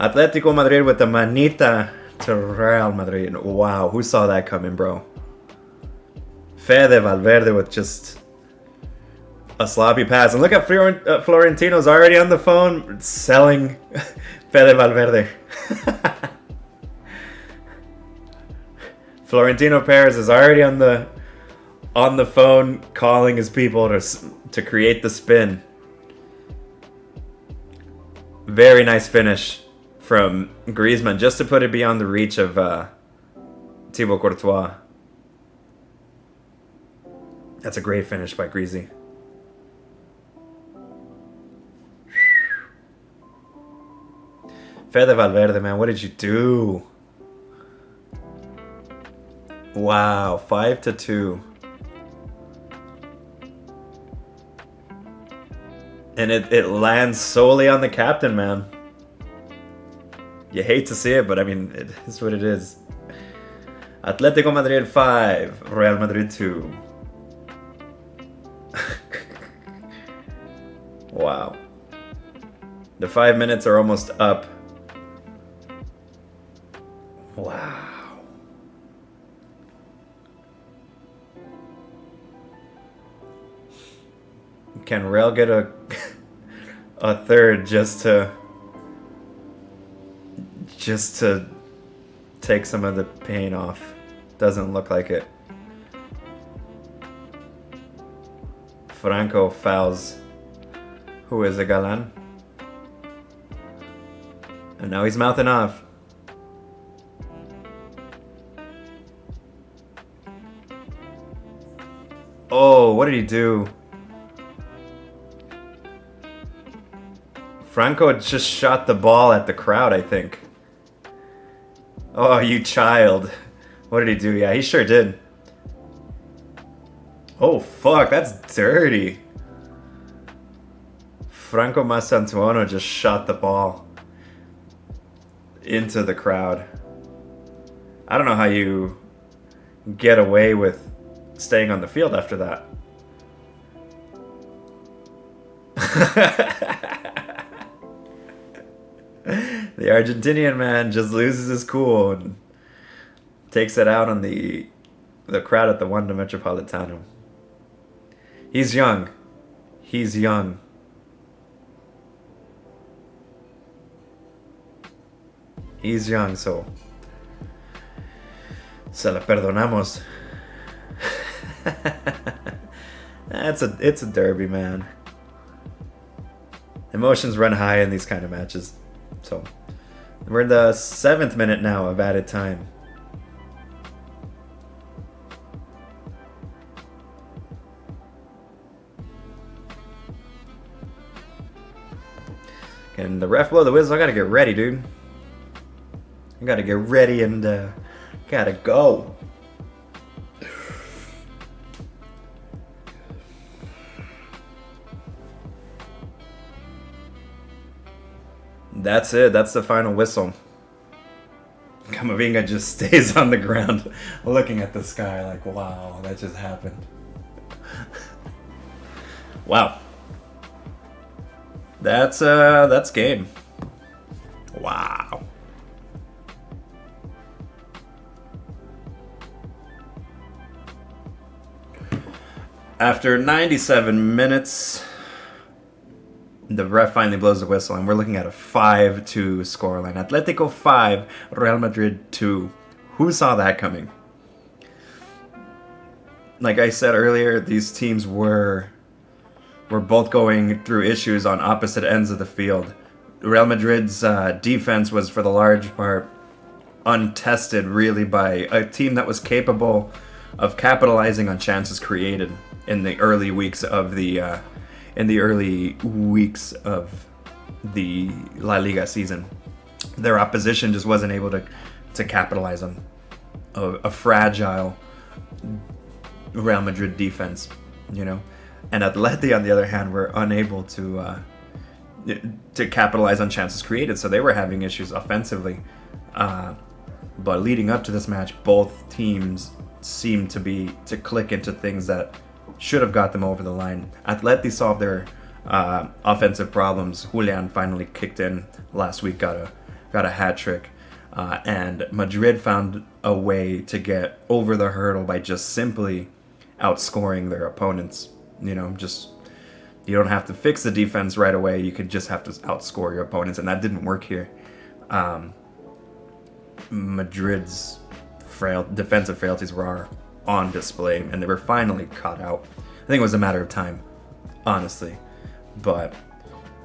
Atletico Madrid with the manita to Real Madrid. Wow, who saw that coming, bro? Fede Valverde with just a sloppy pass. And look at Florentino's already on the phone selling Fede Valverde. Florentino Perez is already on the phone calling his people to create the spin. Very nice finish from Griezmann, just to put it beyond the reach of Thibaut Courtois. That's a great finish by Greasy. Fede Valverde, man, what did you do? Wow, 5-2. And it lands solely on the captain, man. You hate to see it, but I mean, it is what it is. Atletico Madrid 5, Real Madrid 2. Wow. The 5 minutes are almost up. Wow. Can Real get a third just to take some of the pain off? Doesn't look like it. Franco fouls. Who is it, Galan? And now he's mouthing off. Oh, what did he do? Franco just shot the ball at the crowd, I think. Oh, you child. What did he do? Yeah, he sure did. Oh, fuck, that's dirty. Franco Massantuono just shot the ball into the crowd. I don't know how you get away with staying on the field after that. The Argentinian man just loses his cool and takes it out on the crowd at the Wanda Metropolitano. He's young. He's young. He's young, so se la perdonamos. It's a derby, man. Emotions run high in these kind of matches. So we're in the 7th minute now of added time. And the ref blow the whistle. I gotta get ready, dude. I gotta get ready and gotta go. That's it. That's the final whistle. Camavinga just stays on the ground looking at the sky like, wow, that just happened. Wow. That's game. Wow. After 97 minutes, the ref finally blows the whistle, and we're looking at a 5-2 scoreline. Atletico 5, Real Madrid 2. Who saw that coming? Like I said earlier, these teams were both going through issues on opposite ends of the field. Real Madrid's defense was, for the large part, untested really by a team that was capable of capitalizing on chances created in the early weeks of the La Liga season. Their opposition just wasn't able to capitalize on a fragile Real Madrid defense, you know. And Atleti, on the other hand, were unable to capitalize on chances created, so they were having issues offensively. But leading up to this match, both teams seemed to click into things that should have got them over the line. Atleti solved their offensive problems. Julian finally kicked in last week, got a hat trick, and Madrid found a way to get over the hurdle by just simply outscoring their opponents. You know, just you don't have to fix the defense right away. You could just have to outscore your opponents, and that didn't work here. Madrid's defensive frailties were on display, and they were finally caught out. I think it was a matter of time, honestly. But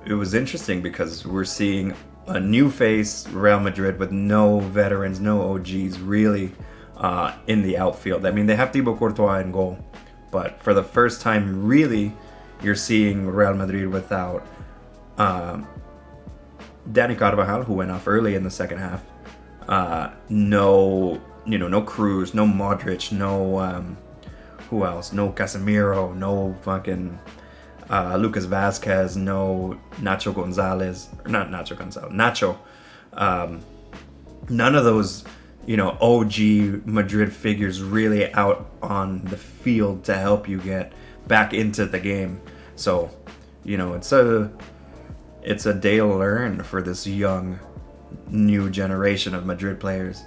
it was interesting because we're seeing a new face Real Madrid with no veterans, no OGs really in the outfield. I mean, they have Thibaut Courtois in goal, but for the first time, really, you're seeing Real Madrid without Dani Carvajal, who went off early in the second half. No Cruz, no Modric, no who else? No Casemiro, no fucking Lucas Vazquez, no Nacho. None of those, OG Madrid figures really out on the field to help you get back into the game. So, it's a day to learn for this young, new generation of Madrid players.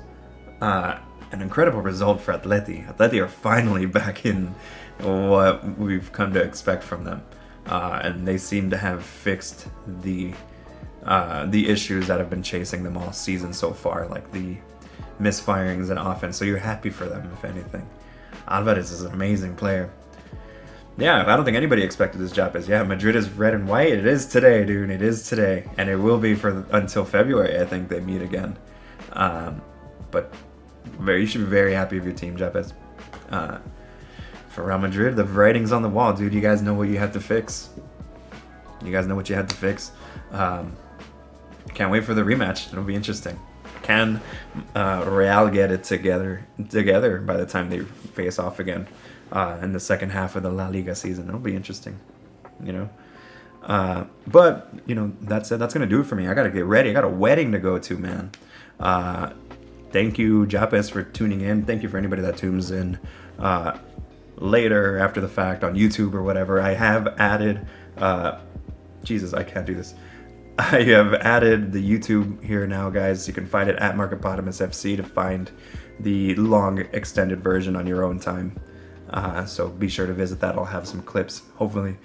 An incredible result for Atleti. Atleti are finally back in what we've come to expect from them. And they seem to have fixed the issues that have been chasing them all season so far, like the misfirings in offense. So you're happy for them, if anything. Alvarez is an amazing player. Yeah, I don't think anybody expected this job. Madrid is red and white. It is today, dude. It is today, and it will be until February. I think they meet again. But you should be very happy with your team, Japes. For Real Madrid, the writing's on the wall, dude. You guys know what you have to fix. Can't wait for the rematch. It'll be interesting. Can Real get it together by the time they face off again in the second half of the La Liga season? It'll be interesting, But that's it. That's gonna do it for me. I gotta get ready. I got a wedding to go to, man. Thank you, Japes, for tuning in. Thank you for anybody that tunes in later after the fact on YouTube or whatever. I have added Jesus, I can't do this. I have added the YouTube here now, guys. You can find it at MarkopotamusFC to find the long extended version on your own time. So be sure to visit that. I'll have some clips, hopefully,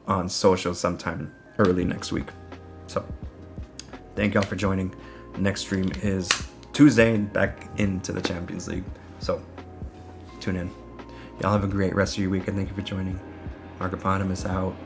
on social sometime early next week. So thank y'all for joining. Next stream is Tuesday, back into the Champions League. So tune in. Y'all have a great rest of your week, and thank you for joining. Markopotamus out.